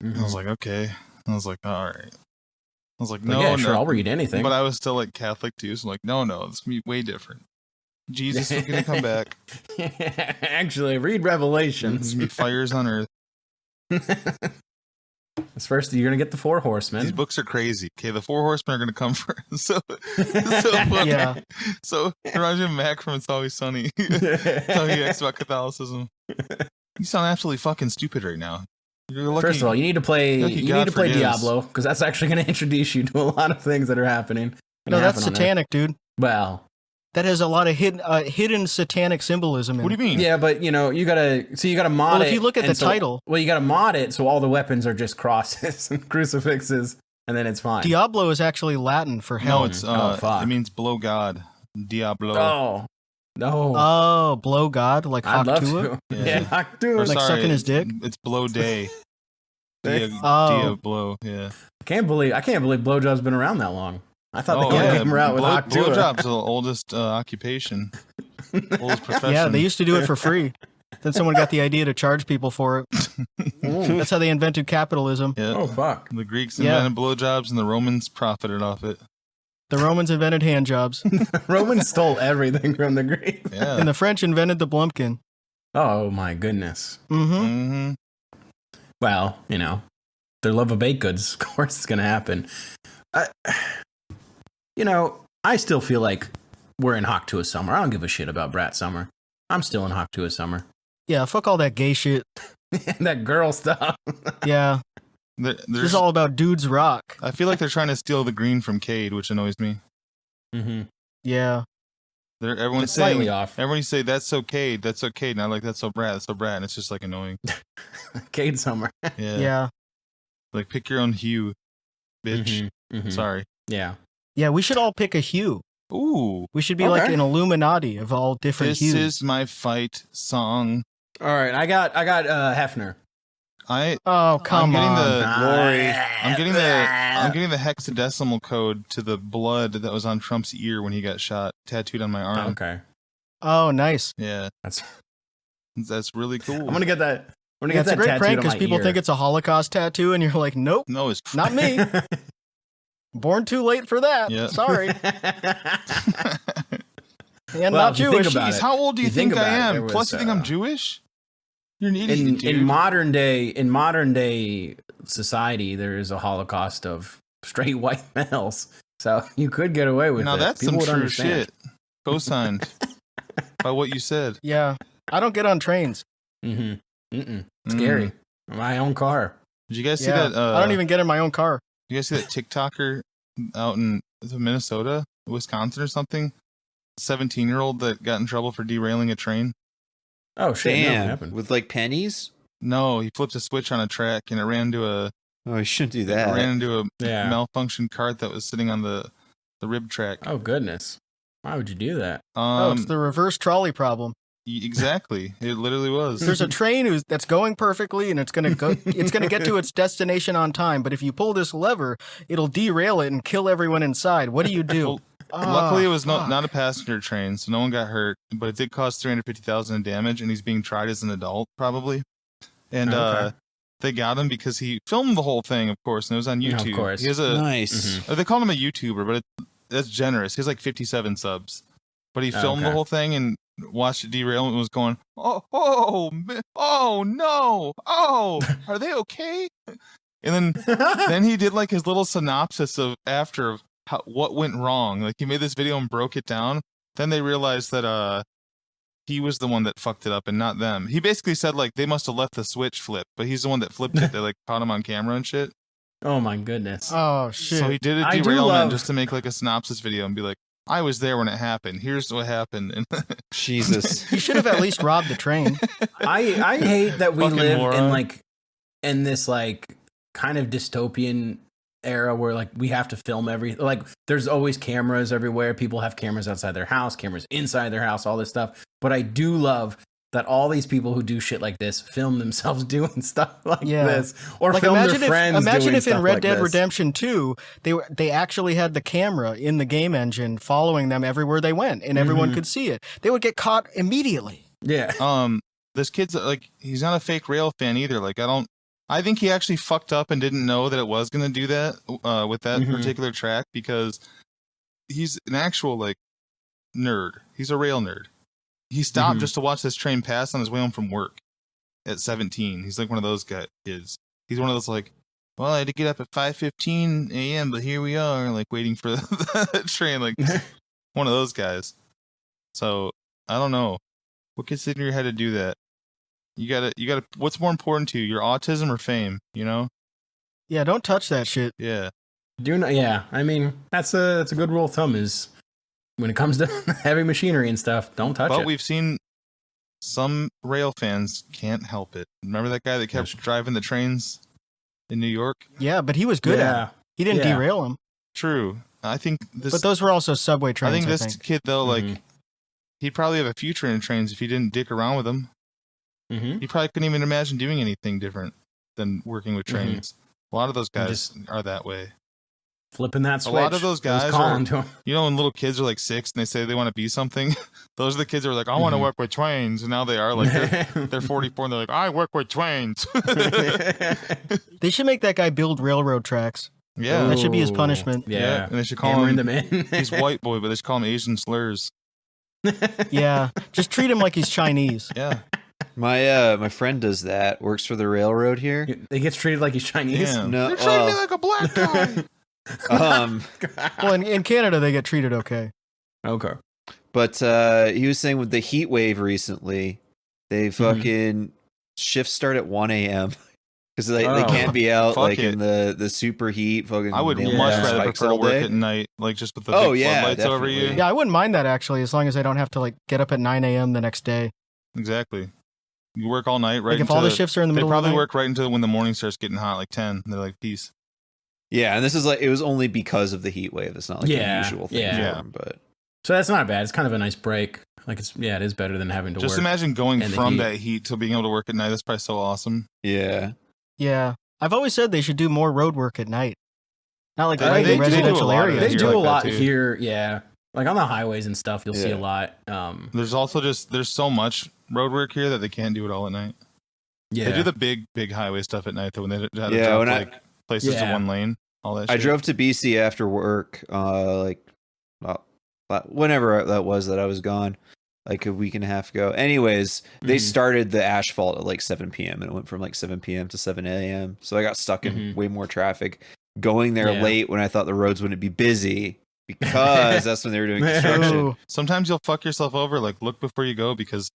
B: Mm-hmm.
C: I was like, okay. I was like, all right. I was like,
B: Like,
C: no,
B: yeah,
C: no.
B: sure, I'll read anything.
C: But I was still like Catholic too. So I'm like, no, it's going to be way different. Jesus is going to come back.
B: Actually, read
C: There's
B: Revelations.
C: going to be fires on earth.
B: This first, you're gonna get the 4 horsemen.
C: These books are crazy. Okay, the 4 horsemen are going to come first. So funny.
A: Yeah.
C: So it reminds me of Mac from It's Always Sunny. How he acts about Catholicism. You sound absolutely fucking stupid right now. You're lucky.
B: First of all, you need to play.
C: lucky
B: You need
C: God
B: to play
C: forgives.
B: Diablo because that's actually going to introduce you to a lot of things that are happening.
A: no, that's satanic, dude.
B: Well,
A: That has a lot of hidden satanic symbolism in
C: What do you
A: it.
C: mean?
B: yeah, but you gotta mod it.
A: Well, if you look at
B: and
A: the title-
B: well, you gotta mod it so all the weapons are just crosses and crucifixes, and then it's fine.
A: Diablo is actually Latin for hell.
C: No, it's
B: fuck.
C: it means blow God. Diablo.
B: Oh no!
A: Oh, blow God, like
B: I'd love
A: Haktua?
B: to.
C: Yeah.
B: Yeah, Haktua.
C: Or
A: like sucking his dick?
C: It's blow day.
A: Oh.
C: Diablo, yeah.
B: I can't believe blowjob's been around that long. I thought
C: Oh,
B: they
C: yeah.
B: came out with Haktua.
C: Blowjob's the oldest occupation. Oldest profession.
A: Yeah, they used to do it for free. Then someone got the idea to charge people for it. That's how they invented capitalism.
C: Yeah.
B: Oh fuck!
C: The Greeks
A: Yeah.
C: invented blowjobs and the Romans profited off it.
A: The Romans invented hand jobs,
B: Romans stole everything from the Greeks.
C: Yeah.
A: and the French invented the blumpkin.
B: Oh my goodness!
A: Mm-hmm.
C: Mm-hmm.
B: Well, their love of baked goods, of course, it's going to happen. I still feel like we're in Haktua summer. I don't give a shit about Brat summer. I'm still in Haktua summer.
A: Yeah, fuck all that gay shit.
B: That girl stuff.
A: Yeah, this is all about dudes rock.
C: I feel like they're trying to steal the green from Cade, which annoys me.
B: Mm-hmm.
A: Yeah.
C: Everyone's
B: It's slightly
C: saying,
B: off.
C: everyone say that's so Cade, that's so Cade, and I like that's so Brad, and it's just like annoying.
B: Cade summer.
C: Yeah.
A: Yeah.
C: Like pick your own hue, bitch.
B: Mhm.
C: Sorry.
B: Yeah.
A: Yeah, we should all pick a hue.
C: Ooh,
A: We should be like
B: Okay.
A: an Illuminati of all different
C: this
A: hues.
C: is my fight song.
B: All right. I got Hefner.
A: Oh, come
C: getting
A: on.
C: I'm getting the hexadecimal code to the blood that was on Trump's ear when he got shot, tattooed on my arm.
B: Okay.
A: Oh, nice.
C: Yeah, that's really cool.
B: I'm gonna get that. I'm gonna
A: Yeah,
B: get
A: it's a
B: that
A: great
B: tattooed
A: prank
B: on
A: because
B: my
A: people
B: ear.
A: think it's a Holocaust tattoo, and you're like, nope,
C: No, it's
A: not me. Born too late for that.
C: Yeah.
A: Sorry. And
B: Well,
A: not
B: if you think
A: Jewish.
B: about
C: Jeez,
B: it.
C: how old do you
B: You think
C: think I
B: about it,
C: am?
B: there was,
C: Plus, you think I'm Jewish? You're an idiot, dude.
B: in modern day society, there is a Holocaust of straight white males, so you could get away with
C: Now
B: it.
C: that's
B: People
C: some
B: would
C: true
B: understand.
C: shit. Co-signed by what you said.
A: Yeah. I don't get on trains.
B: Mm-hmm. Mm-mm. Scary. My own car.
C: Did you guys see
A: Yeah.
C: that?
A: I don't even get in my own car.
C: You guys see that TikToker out in Minnesota, Wisconsin, or something? 17-year-old that got in trouble for derailing a train.
B: Oh shit! No, what
D: Damn,
B: happened?
D: with like pennies?
C: No, he flipped a switch on a track and it ran into a
D: Oh, you shouldn't do
C: ran
D: that.
C: into a
B: Yeah.
C: malfunctioned cart that was sitting on the rib track.
B: Oh goodness! Why would you do that?
A: Oh, it's the reverse trolley problem.
C: Exactly. It literally was.
A: There's a train that's going perfectly and it's gonna get to its destination on time, but if you pull this lever, it'll derail it and kill everyone inside. What do you do?
C: Well, luckily, it was
A: fuck.
C: not a passenger train, so no one got hurt. But it did cost $350,000 in damage, and he's being tried as an adult, probably. And
B: Okay.
C: they got him because he filmed the whole thing, of course, and it was on
B: Yeah, of
C: YouTube.
B: course.
C: He has a
D: Nice.
C: they call him a YouTuber, but that's generous. He has like 57 subs, but he filmed the
B: Okay.
C: whole thing, and watched derailment was going, oh no, are they okay? And then he did like his little synopsis of what went wrong. Like he made this video and broke it down. Then they realized that he was the one that fucked it up and not them. He basically said like they must have left the switch flip, but he's the one that flipped it. They like caught him on camera and shit.
B: Oh my goodness.
A: Oh shit.
C: So he did a derailment just to make like a synopsis video and be like, I was there when it happened. Here's what happened. And
D: Jesus.
A: He should have at least robbed the train.
B: I hate that we
C: Fucking
B: live
C: moron.
B: in this like kind of dystopian era where like we have to film like there's always cameras everywhere. People have cameras outside their house, cameras inside their house, all this stuff. But I do love that all these people who do shit like this film themselves doing stuff like this, or like film their friends.
A: Imagine if in Red
B: like
A: Dead
B: this.
A: Redemption 2, they actually had the camera in the game engine following them everywhere they went, and everyone could see it. They would get caught immediately.
B: Yeah.
C: This kid's like, he's not a fake rail fan either. Like I think he actually fucked up and didn't know that it was gonna do that with that particular track, because he's an actual like nerd. He's a rail nerd. He stopped just to watch this train pass on his way home from work at 17. He's like one of those kids. He's one of those like, well, I had to get up at 5:15 a.m., but here we are, like waiting for the train, like one of those guys. So I don't know what gets in your head to do that. You gotta. What's more important to you, your autism or fame? You know?
A: Yeah, don't touch that shit.
C: Yeah.
B: Yeah. I mean, that's a good rule of thumb is, when it comes to heavy machinery and stuff, don't touch it.
C: But we've seen some rail fans can't help it. Remember that guy that kept driving the trains in New York?
A: Yeah, but he was good at it. He didn't derail them.
C: True. I think this.
A: But those were also subway trains.
C: I think this kid though, like, he'd probably have a future in trains if he didn't dick around with them. He probably couldn't even imagine doing anything different than working with trains. A lot of those guys are that way.
B: Flipping that switch.
C: A lot of those guys are,
B: to him.
C: you know, when little kids are like 6 and they say they want to be something, those are the kids who are like, I want to work with trains. And now they are like, they're 44 and they're like, I work with trains.
A: They should make that guy build railroad tracks.
C: Yeah.
A: That should be his punishment.
B: Yeah.
C: And they should call him, he's white boy, but they should call him Asian slurs.
A: Yeah. Just treat him like he's Chinese.
C: Yeah.
D: My friend does that, works for the railroad here.
B: He gets treated like he's Chinese?
C: Yeah.
D: No,
C: They're treating me like a black guy.
A: Well, in Canada, they get treated okay.
B: Okay.
D: But he was saying with the heat wave recently, they fucking shifts start at 1 a.m. because they can't be out like in the super heat. Fucking,
C: I would much rather prefer to work at night, like just with the big floodlights over you.
A: Yeah, I wouldn't mind that actually, as long as I don't have to like get up at 9 a.m. the next day.
C: Exactly. You work all night, right?
A: Like if all the shifts are in the middle of the night.
C: They probably work right until when the morning starts getting hot, like 10. And they're like, peace.
D: Yeah, and this is like, it was only because of the heat wave. It's not like a usual thing for them, but.
B: So that's not bad. It's kind of a nice break. Like it is better than having to work.
C: Just imagine going from that heat to being able to work at night. That's probably so awesome.
D: Yeah.
A: Yeah. I've always said they should do more road work at night. Not like right in residential areas.
B: They do a lot here, yeah. Like on the highways and stuff, you'll see a lot.
C: There's also there's so much road work here that they can't do it all at night. Yeah. They do the big highway stuff at night though, when they had to drop like places to one lane, all that shit.
D: I drove to BC after work, whenever that was that I was gone, like a week and a half ago. Anyways, they started the asphalt at like 7 p.m. and it went from like 7 p.m. to 7 a.m. So I got stuck in way more traffic going there late when I thought the roads wouldn't be busy because that's when they were doing construction.
C: Sometimes you'll fuck yourself over. Like look before you go, because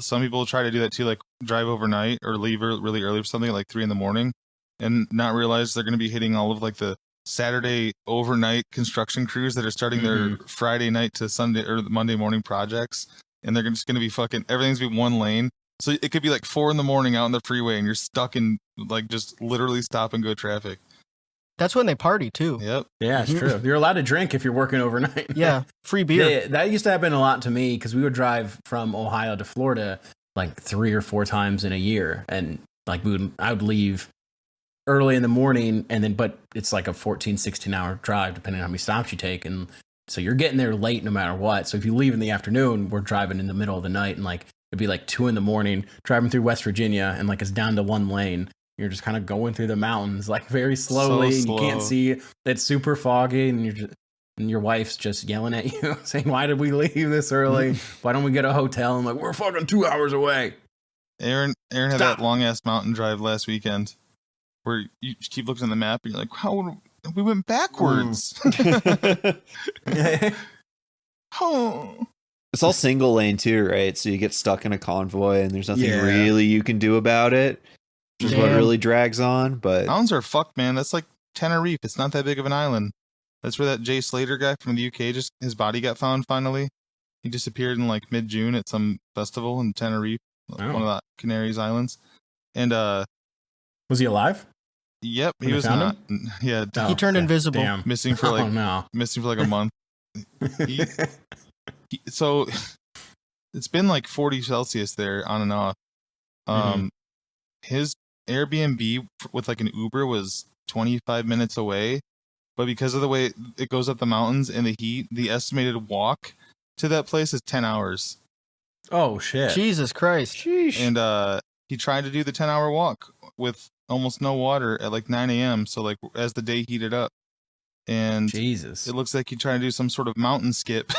C: some people try to do that too, like drive overnight or leave really early for something at like 3 a.m. and not realize they're going to be hitting all of like the Saturday overnight construction crews that are starting their Friday night to Sunday or Monday morning projects. And they're just going to be fucking, everything's be one lane. So it could be like 4 a.m. out on the freeway and you're stuck in like just literally stop and go traffic.
A: That's when they party too.
C: Yep.
B: Yeah, it's true. You're allowed to drink if you're working overnight.
A: Yeah, free beer.
B: That used to happen a lot to me because we would drive from Ohio to Florida like 3 or 4 times in a year. And like I would leave early in the morning but it's like a 16 hour drive depending on how many stops you take. And so you're getting there late no matter what. So if you leave in the afternoon, we're driving in the middle of the night and like it'd be like 2 a.m. driving through West Virginia and like it's down to 1 lane. You're just kind of going through the mountains like very slowly.
C: So
B: and you can't see. It's super foggy and you're just and your wife's just yelling at you, saying, "Why did we leave this early? Why don't we get a hotel?" And like, we're fucking 2 hours away.
C: Aaron had that long ass mountain drive last weekend where you keep looking at the map and you're like, how we went backwards. Oh.
D: It's all single lane too, right? So you get stuck in a convoy and there's nothing really you can do about it, which is what really drags on. But
C: Mountains are fucked, man. That's like Tenerife. It's not that big of an island. That's where that Jay Slater guy from the UK just his body got found finally. He disappeared in like mid-June at some festival in Tenerife, one of the Canaries Islands. And
B: was he alive?
C: Yep, he was not. Yeah,
A: he turned invisible.
B: Damn.
C: Missing for like a month. So it's been like 40 Celsius there on and off. His Airbnb with like an Uber was 25 minutes away, but because of the way it goes up the mountains and the heat, the estimated walk to that place is 10 hours.
B: Oh shit.
A: Jesus Christ.
D: sheesh.
C: And he tried to do the 10-hour walk with almost no water at like 9 a.m. So like as the day heated up. And
B: Jesus.
C: it looks like he tried to do some sort of mountain skip.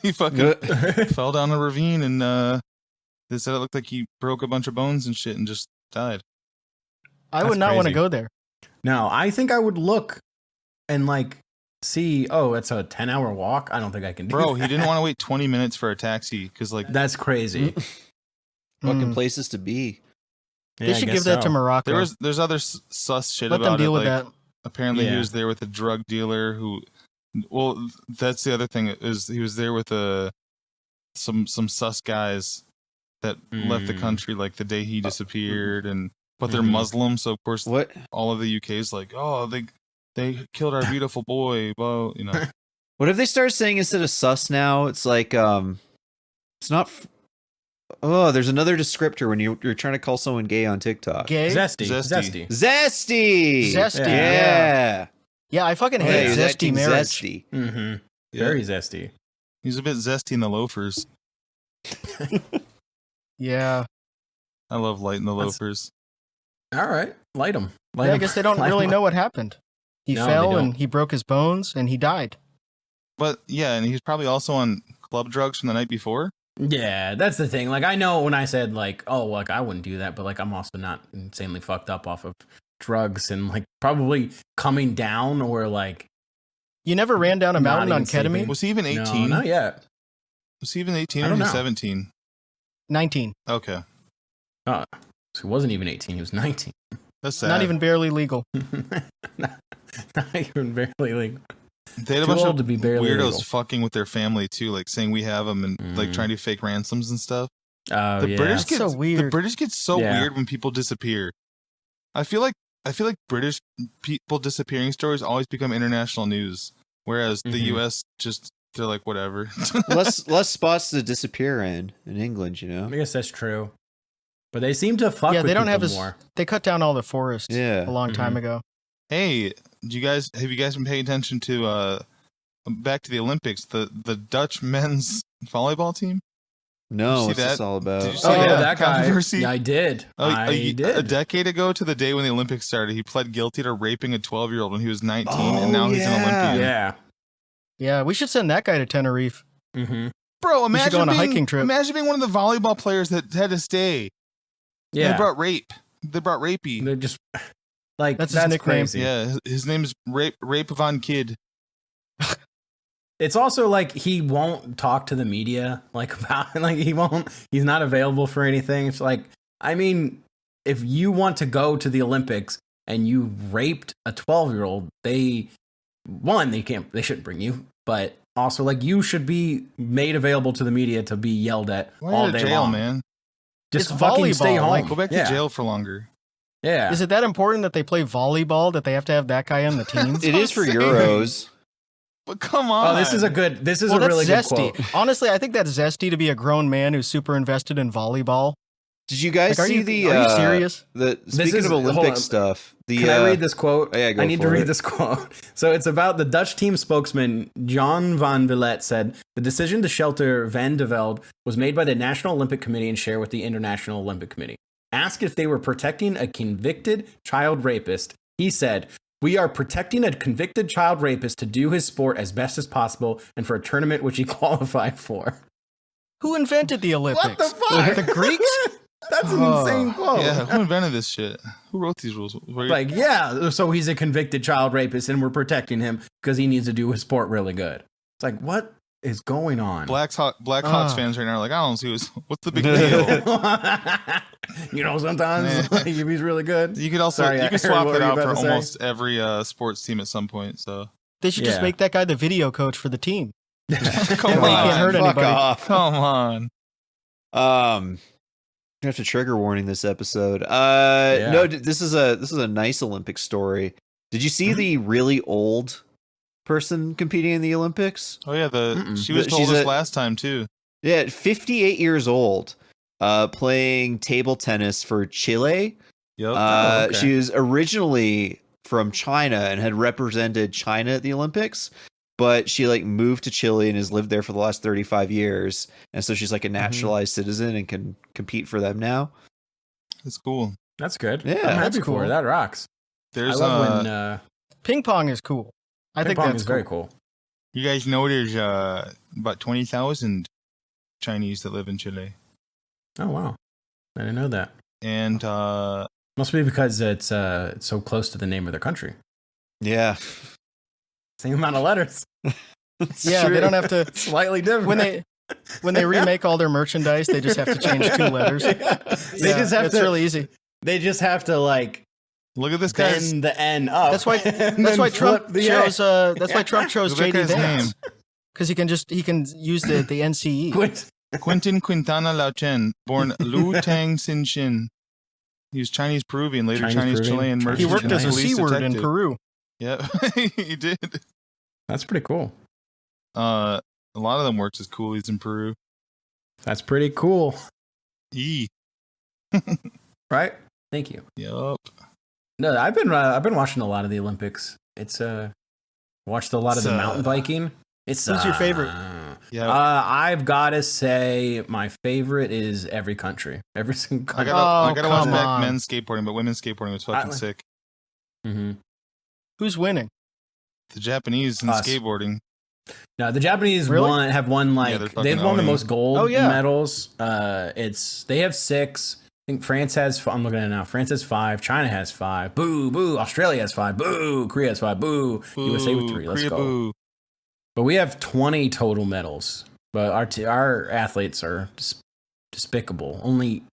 C: He fucking fell down a ravine and they said it looked like he broke a bunch of bones and shit and just died.
A: I would not want to go there.
B: No, I think I would look and like see, oh, it's a 10-hour walk. I don't think I can do
C: Bro,
B: that.
C: he didn't want to wait 20 minutes for a taxi because like
B: That's crazy.
D: Fucking places to be.
A: They should give that to Morocco.
C: there's other sus shit
A: Let
C: about
A: them deal
C: it.
A: with
C: Like,
A: that.
C: apparently he was there with a drug dealer who, well, that's the other thing is he was there with some sus guys that left the country like the day he disappeared, but they're Muslim, so of course all of the UK's like, oh, they killed our beautiful boy. Well, you know.
D: What if they start saying instead of sus now, it's like it's not there's another descriptor when you're trying to call someone gay on TikTok.
A: Gay?
B: Zesty.
A: Yeah, I fucking hate zesty marriage.
D: Zesty.
B: Mm-hmm. Very zesty.
C: He's a bit zesty in the loafers.
A: Yeah.
C: I love lighting the loafers.
B: All right. Light him.
A: Yeah, I guess they don't really know what happened. He fell and he broke his bones and he died.
C: But yeah, and he's probably also on club drugs from the night before.
B: Yeah, that's the thing. Like, I know when I said, like, oh, like, I wouldn't do that, but, like, I'm also not insanely fucked up off of drugs and, like, probably coming down or, like...
A: You never ran down a mountain on ketamine?
C: Was he even 18?
B: No, not yet.
C: Was he even 18 or was he 17?
A: 19.
C: Okay.
B: So he wasn't even 18, he was 19.
C: That's sad.
A: Not even barely legal.
B: not even barely legal.
C: They had a
B: Too
C: bunch
B: old
C: of
B: to be barely
C: weirdos
B: legal.
C: fucking with their family too, like saying we have them and like trying to fake ransoms and stuff.
B: Oh,
C: the British get
A: so weird.
C: The British get so weird when people disappear. I feel like British people disappearing stories always become international news, whereas the U.S. just they're like whatever.
D: less spots to disappear in England, you know.
B: I guess that's true, but they seem to fuck.
A: Yeah,
B: with
A: they don't have
B: more.
A: They cut down all the forests.
D: Yeah.
A: A long time ago.
C: Hey, have you guys been paying attention to back to the Olympics, the Dutch men's volleyball team?
D: No, what's this all about?
C: Did you see that controversy?
B: Yeah, I did. I did.
C: A decade ago to the day when the Olympics started, he pled guilty to raping a 12-year-old when he was 19, and now he's an Olympian.
A: Yeah, we should send that guy to Tenerife.
C: Bro,
A: imagine go on a hiking trip.
C: Imagine being one of the volleyball players that had to stay.
B: Yeah,
C: they brought rape. They brought rapey.
B: They're just like
A: that's his nickname.
B: Crazy.
C: Yeah, his name is Rape Von Kid.
B: It's also like he won't talk to the media like about like he's not available for anything. It's like, I mean, if you want to go to the Olympics and you raped a 12-year-old, they shouldn't bring you, but also like you should be made available to the media to be yelled at all day
C: jail,
B: long.
C: Man.
B: Just
A: it's
B: fucking
A: volleyball.
B: stay home.
A: Like,
C: go back to jail for longer.
B: Yeah.
A: Is it that important that they play volleyball that they have to have that guy on the team?
D: It is for Euros.
C: But come on.
B: Oh, this is a really
A: zesty.
B: good quote.
A: Honestly, I think that's zesty to be a grown man who's super invested in volleyball.
D: Did you guys see the?
A: Are you serious?
D: Speaking of Olympic stuff,
B: can I read this quote?
D: Yeah,
B: I need to read this quote. So it's about the Dutch team spokesman John van Vliet said the decision to shelter Van de Velde was made by the National Olympic Committee and share with the International Olympic Committee. Asked if they were protecting a convicted child rapist, he said, We are protecting a convicted child rapist to do his sport as best as possible and for a tournament which he qualified for.
A: Who invented the Olympics?
B: What the fuck?
A: The Greeks?
B: That's an insane quote.
C: Yeah, who invented this shit? Who wrote these rules?
B: Like, yeah, so he's a convicted child rapist and we're protecting him because he needs to do his sport really good. It's like, what is going on?
C: Blackhawks fans right now are like, I don't see what's the big deal.
B: You know, sometimes like, if he's really good.
C: You could also
B: Sorry,
C: you could swap
B: what
C: it
B: were you
C: out
B: about
C: for
B: to say?
C: almost every sports team at some point. So
A: They should just
B: Yeah.
A: make that guy the video coach for the team.
C: come
A: That way he
C: on,
A: can't hurt
D: Fuck
A: anybody.
D: off.
C: come on.
D: I have to trigger warning this episode.
B: Yeah.
D: No, this is a nice Olympic story. Did you see the really old person competing in the Olympics?
C: Oh yeah, she was
D: But
C: told
D: she's
C: us
D: a-
C: last time too.
D: Yeah, 58 years old, playing table tennis for Chile.
C: Yep.
B: okay.
D: She was originally from China and had represented China at the Olympics, but she like moved to Chile and has lived there for the last 35 years, and so she's like a naturalized citizen and can compete for them now.
C: It's cool.
B: That's good.
D: Yeah,
B: I'm
A: that's
B: happy for her.
A: cool.
B: That rocks.
C: There's
B: I love when
A: Ping pong is cool. I
B: ping
A: think
B: pong
A: that's
B: is
A: cool.
B: very cool.
C: you guys know there's about 20,000 Chinese that live in Chile,
B: Oh wow, I didn't know that.
C: and
B: Must be because it's so close to the name of their country.
D: Yeah,
B: Same amount of letters.
A: Yeah, they don't have to.
B: Slightly different.
A: When they remake all their merchandise, they just have to change 2 letters.
B: They
A: Yeah,
B: just have
A: it's
B: to.
A: really easy.
B: They just have to like
C: look at this guy's.
B: bend the N up.
A: That's why.
B: and
A: That's
B: then
A: why
B: flip
A: Trump
B: the
A: chose.
B: A.
A: That's why Trump chose
C: Look at
A: JD
C: his
A: Vance
C: name.
A: because he can use the NCE.
B: Quit.
C: Quentin Quintana Lao Chen, born Lu Tang Xin Xin. He was Chinese Peruvian, later
B: Chinese
C: Chinese
B: Peruvian.
C: Chilean
B: He
C: merchant.
A: He worked
C: and
A: as a
C: police
A: C word in
C: detective.
A: Peru.
C: Yeah, he did.
B: That's pretty cool.
C: A lot of them worked as coolies in Peru.
B: That's pretty cool.
C: E.
B: Right? Thank you.
C: Yup.
B: No, I've been watching a lot of the Olympics. It's watched a lot of the mountain biking. It's
A: Who's your favorite?
C: Yeah.
B: I've got to say my favorite is every country. Every single
C: I
B: country.
C: gotta watch
A: come
C: back
A: on.
C: men's skateboarding, but women's skateboarding was fucking sick.
B: Mm-hmm.
A: Who's winning?
C: The Japanese in
B: Us.
C: skateboarding.
B: No, the Japanese
A: Really?
B: have won
C: they're
B: like
C: fucking
B: they've won the
C: owning.
B: most gold
A: Oh, yeah.
B: medals. They have 6. I think France has. I'm looking at it now. France has 5. China has 5. Boo, boo. Australia has 5. Boo. Korea has 5. Boo. USA with 3. Let's
C: Korea
B: go.
C: boo.
B: But we have 20 total medals. But our athletes are despicable. Only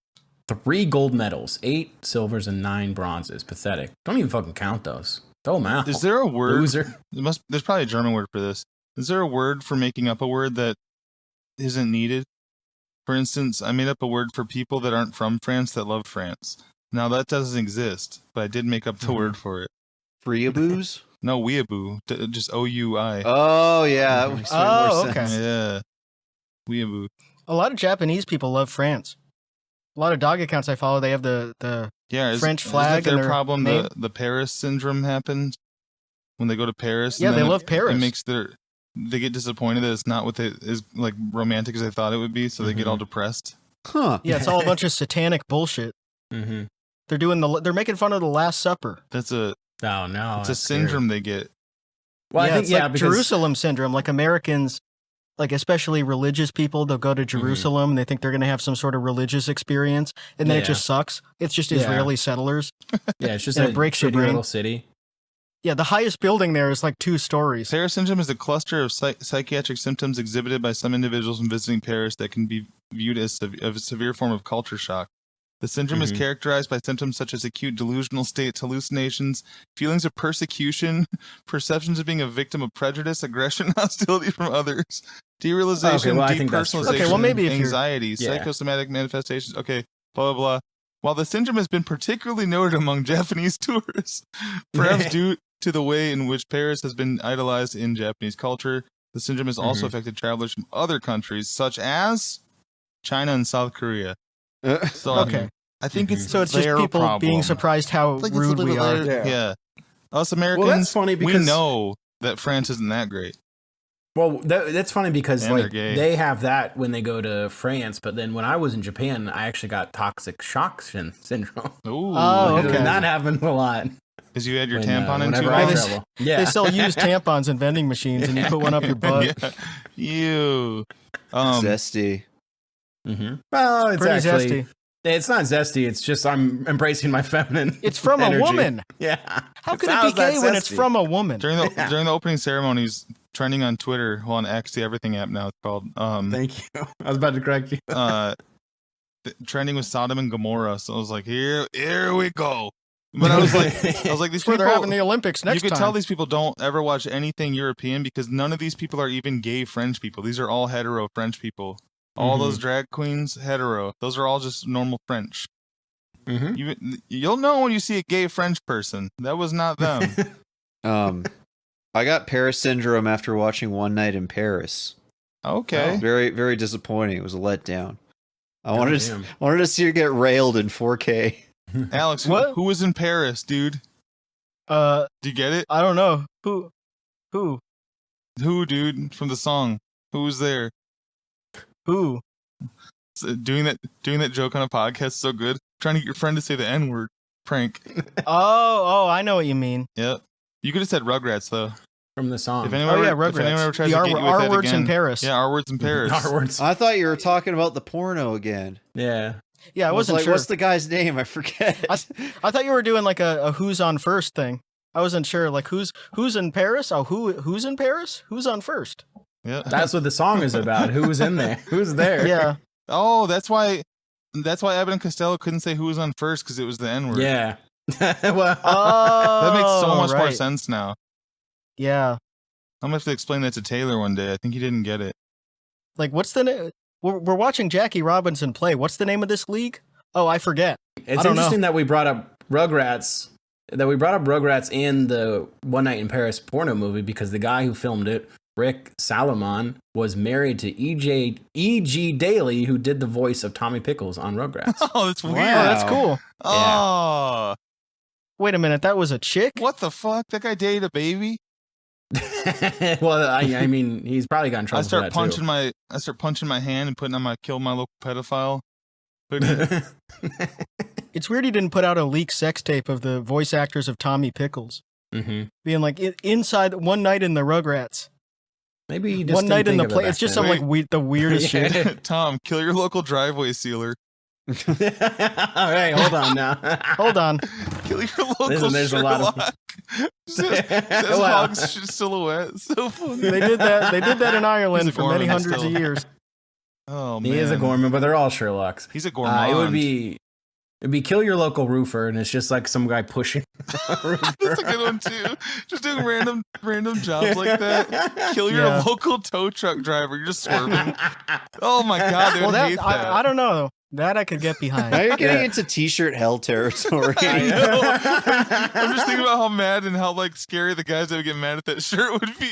B: 3 gold medals, 8 silvers, and 9 bronzes. Pathetic. Don't even fucking count those. Throw them out.
C: Is there a word?
B: Loser.
C: There's probably a German word for this. Is there a word for making up a word that isn't needed? For instance, I made up a word for people that aren't from France that love France. Now that doesn't exist, but I did make up the word for it.
D: Freeaboos.
C: No, weeaboo, just OUI.
D: Oh yeah, that makes way
A: Oh,
D: more
A: okay.
D: sense.
C: Yeah, weeaboo.
A: A lot of Japanese people love France. A lot of dog accounts I follow, they have the
C: Yeah,
A: French
C: isn't
A: flag
C: their
A: in their
C: problem?
A: name?
C: The Paris syndrome happens when they go to Paris.
A: Yeah,
C: and
A: they
C: then
A: love Paris.
C: It makes they get disappointed that it's not what they is like romantic as they thought it would be, so they get all depressed.
D: Huh.
A: yeah, it's all a bunch of satanic bullshit.
B: Mm-hmm.
A: They're making fun of the Last Supper.
C: That's a
B: Oh no.
C: it's a
B: that's scary.
C: syndrome they get.
B: Well,
A: yeah,
B: I think
A: it's
B: yeah,
A: like
B: because
A: Jerusalem syndrome. Like Americans, like especially religious people, they'll go to Jerusalem and they think they're going to have some sort of religious experience, and then it
B: Yeah.
A: just sucks. It's just
B: Yeah.
A: Israeli settlers.
B: yeah, it's just
A: and
B: a
A: it breaks your
B: shitty
A: brain.
B: little city.
A: Yeah, the highest building there is like 2 stories.
C: Paris syndrome is a cluster of psychiatric symptoms exhibited by some individuals when visiting Paris that can be viewed as a severe form of culture shock. The syndrome is characterized by symptoms such as acute delusional states, hallucinations, feelings of persecution, perceptions of being a victim of prejudice, aggression, hostility from others, derealization,
B: Okay, well, I think that's true.
C: depersonalization,
A: Okay, well, maybe if you're-
C: anxiety,
B: Yeah.
C: psychosomatic manifestations. Okay, blah, blah, blah. While the syndrome has been particularly noted among Japanese tourists, perhaps due to the way in which Paris has been idolized in Japanese culture, the syndrome has also affected travelers from other countries, such as China and South Korea. So
A: Okay.
C: I think it's
A: So it's just
C: their
A: people
C: problem.
A: being surprised how
C: Like, it's a
A: rude we
C: little
A: are.
C: there. Yeah. Us
B: Well,
C: Americans,
B: that's funny
C: we
B: because
C: know that France isn't that great.
B: Well, that's funny because
C: And they're
B: like
C: gay.
B: they have that when they go to France, but then when I was in Japan, I actually got toxic shock syndrome.
C: Ooh.
A: Oh, okay.
B: And that happened a lot.
C: Because you had your tampon in too
B: whenever I
C: long?
B: travel. Yeah.
A: They sell used tampons in vending machines, and you put one up your butt.
C: Yeah. Ew.
D: Zesty.
B: Well, it's
A: Pretty
B: actually
A: zesty.
B: it's not zesty. It's just I'm embracing my feminine.
A: It's from
B: energy.
A: a woman.
B: Yeah.
A: How could
B: How's
A: it be gay
B: that
A: when it's
B: zesty?
A: from a woman?
C: During the opening ceremonies, trending on Twitter, well, on X, the everything app now it's called.
B: Thank you. I was about to correct you.
C: Trending with Sodom and Gomorrah. So I was like, here we go. But I was like, these
A: That's where
C: people.
A: they're having the Olympics next
C: You could
A: time.
C: tell these people don't ever watch anything European because none of these people are even gay French people. These are all hetero French people. All those drag queens, hetero. Those are all just normal French. You'll know when you see a gay French person. That was not them.
D: I got Paris syndrome after watching One Night in Paris.
C: Okay.
D: Very, very disappointing. It was a letdown. I wanted
B: damn.
D: to see her get railed in 4K.
C: Alex,
A: What?
C: who was in Paris, dude? Do you get it?
A: I don't know. Who?
C: Who, dude? From the song. Who was there?
A: Who?
C: Doing that joke on a podcast is so good. Trying to get your friend to say the N-word. Prank.
A: Oh, I know what you mean.
C: Yep. You could have said Rugrats, though.
B: From the song.
C: If anyone ever
A: Rugrats.
C: tries
A: The
C: to get you with
A: R
C: that
A: words
C: again,
A: in Paris.
C: Yeah, R words in Paris.
B: Our words.
D: I thought you were talking about the porno again.
B: Yeah.
A: Yeah, I wasn't sure.
D: What's the guy's name? I forget.
A: I thought you were doing like a who's on first thing. I wasn't sure. Like who's in Paris? Oh, who's in Paris? Who's on first?
C: Yeah.
B: That's what the song is about. Who's in there? Who's there?
A: Yeah.
C: Oh, that's why Abbott and Costello couldn't say who was on first because it was the N-word.
B: Yeah. Well,
A: Oh,
C: That makes so much more
A: right.
C: sense now.
A: Yeah.
C: I'm gonna have to explain that to Taylor one day. I think he didn't get it.
A: Like, what's the name? We're watching Jackie Robinson play. What's the name of this league? Oh, I forget.
B: it's
A: I don't
B: interesting
A: know.
B: that we brought up Rugrats. That we brought up Rugrats in the One Night in Paris porno movie because the guy who filmed it, Rick Salomon, was married to E.G. Daly, who did the voice of Tommy Pickles on Rugrats.
C: Oh, that's weird.
A: Oh, that's cool.
C: Oh,
A: Wait a minute. That was a chick?
C: what the fuck? That guy dated a baby?
B: Well, I mean, he's probably got in trouble
C: I start
B: for that
C: punching my hand and putting on my kill my local pedophile hoodie.
B: too.
A: It's weird he didn't put out a leaked sex tape of the voice actors of Tommy Pickles. Being like, inside One Night in the Rugrats.
B: Maybe he just
A: One
B: didn't
A: Night in
B: think
A: the
B: of it
A: play.
B: back
A: It's just
B: then.
A: some like the weirdest shit.
C: Tom, kill your local driveway sealer.
B: All right, hold on now.
A: Hold on.
C: Kill your local
B: Listen, there's a lot of-
C: Sherlock. says
B: Wow.
C: Hog's silhouette. So funny.
A: They did that. They did that in
C: He's
A: Ireland
C: a
A: for many
C: Gorman
A: hundreds
C: still.
A: of years.
C: Oh man,
B: He is a Gorman, but they're all Sherlocks.
C: He's a gourmand.
B: It'd be kill your local roofer, and it's just like some guy pushing. a roofer.
C: That's a good one too. Just doing random jobs like that. Kill your
A: Yeah.
C: local tow truck driver. You're just swerving. Oh my god, they
A: Well,
C: would hate that.
A: I don't know. That I could get
D: Now
A: behind.
D: you're getting into t-shirt hell territory.
C: I know. I'm just thinking about how mad and how like scary the guys that would get mad at that shirt would be.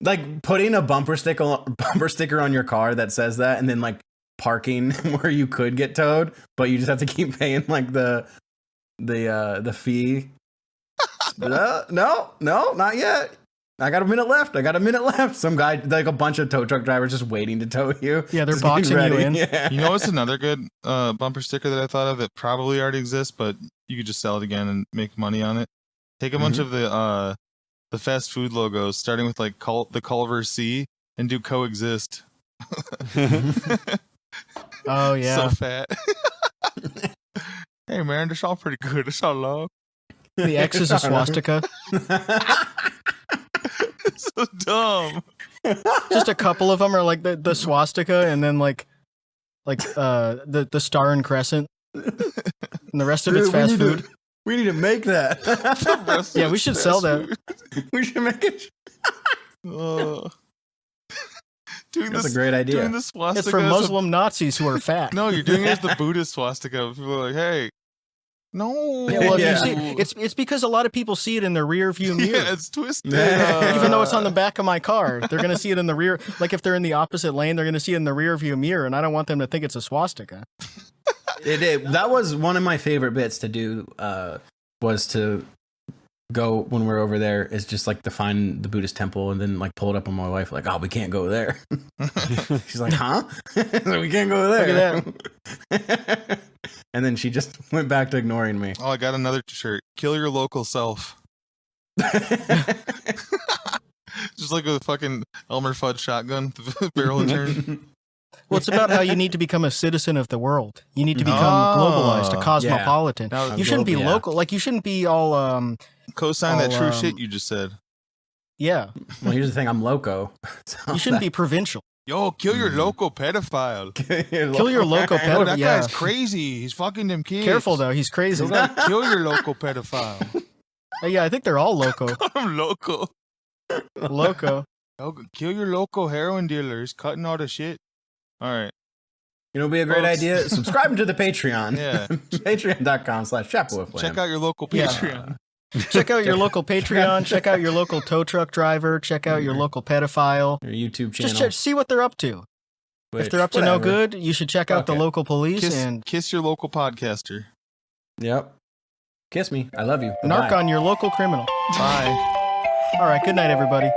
B: Like putting a bumper sticker on your car that says that, and then like parking where you could get towed, but you just have to keep paying like the fee. No, not yet. I got a minute left. Some guy, like a bunch of tow truck drivers, just waiting to tow you.
A: Yeah, they're
B: Just getting
A: boxing you
B: ready.
A: in.
B: Yeah.
C: You know what's another good bumper sticker that I thought of that probably already exists, but you could just sell it again and make money on it. Take a bunch of the fast food logos, starting with like the Culver C, and do coexist.
A: Oh yeah.
C: So fat. Hey man, it's all pretty good. It's all love.
A: The X is a swastika.
C: It's so dumb.
A: Just a couple of them are like the swastika, and then like the star and crescent, and the rest of it's
B: Dude,
A: fast food.
B: We need to make that.
C: The rest of
A: Yeah, we
C: it's
A: should
C: fast
A: sell that.
C: food.
B: We should make it.
C: Doing
B: That's
C: this,
B: a great idea.
C: Doing the swastika
A: It's for
C: as a-
A: Muslim Nazis who are fat.
C: No, you're doing it as the Buddhist swastika. People are like, hey, no.
A: Yeah, well, if
B: Yeah.
A: you see, it's because a lot of people see it in their rear view mirror.
C: Yeah, it's twisted.
A: Even though it's on the back of my car, they're going to see it in the rear. Like if they're in the opposite lane, they're going to see it in the rear view mirror, and I don't want them to think it's a swastika.
B: That was one of my favorite bits to do. Was to go when we're over there. Is just like to find the Buddhist temple and then like pull it up on my wife. Like, oh, we can't go there. She's like, huh? We can't go there.
A: Look at
B: and then she just went back to ignoring me.
C: Oh, I got another shirt. Kill your local self. Just like with a fucking Elmer Fudd shotgun, the barrel turn.
A: Well, it's about how you need to become a citizen of the world. You need to become globalized, a cosmopolitan.
C: Yeah.
A: You shouldn't be local. Like, you shouldn't be all...
C: Co-sign that true shit you just said.
A: Yeah.
B: Well, here's the thing. I'm loco. So
A: You shouldn't be provincial.
C: Yo, kill your local pedophile.
A: Kill your local
C: Oh,
A: pedophile.
C: that
A: Yeah.
C: guy's crazy. He's fucking them kids.
A: Careful, though. He's crazy.
C: Kill your local pedophile.
A: Yeah, I think they're all loco.
C: I'm loco.
A: Loco.
C: Kill your local heroin dealers. Cutting all the shit. All right.
B: You know, it'd be a great
C: Folks.
B: idea. Subscribe to the Patreon.
C: Yeah.
B: Patreon.com/ChapWFYM.
C: Check out your local
A: Yeah.
C: Patreon.
A: Check out your local Patreon. Check out your local tow truck driver. Check out your local pedophile.
B: Your YouTube channel.
A: Just see what they're up to.
B: Twitch,
A: If they're up to no
B: whatever.
A: good, you should check out the
B: Okay.
A: local police and
C: Kiss your local podcaster.
B: Yep. Kiss me. I love you.
A: narc
B: Bye.
A: on your local criminal.
C: Bye.
A: All right. Good night, everybody.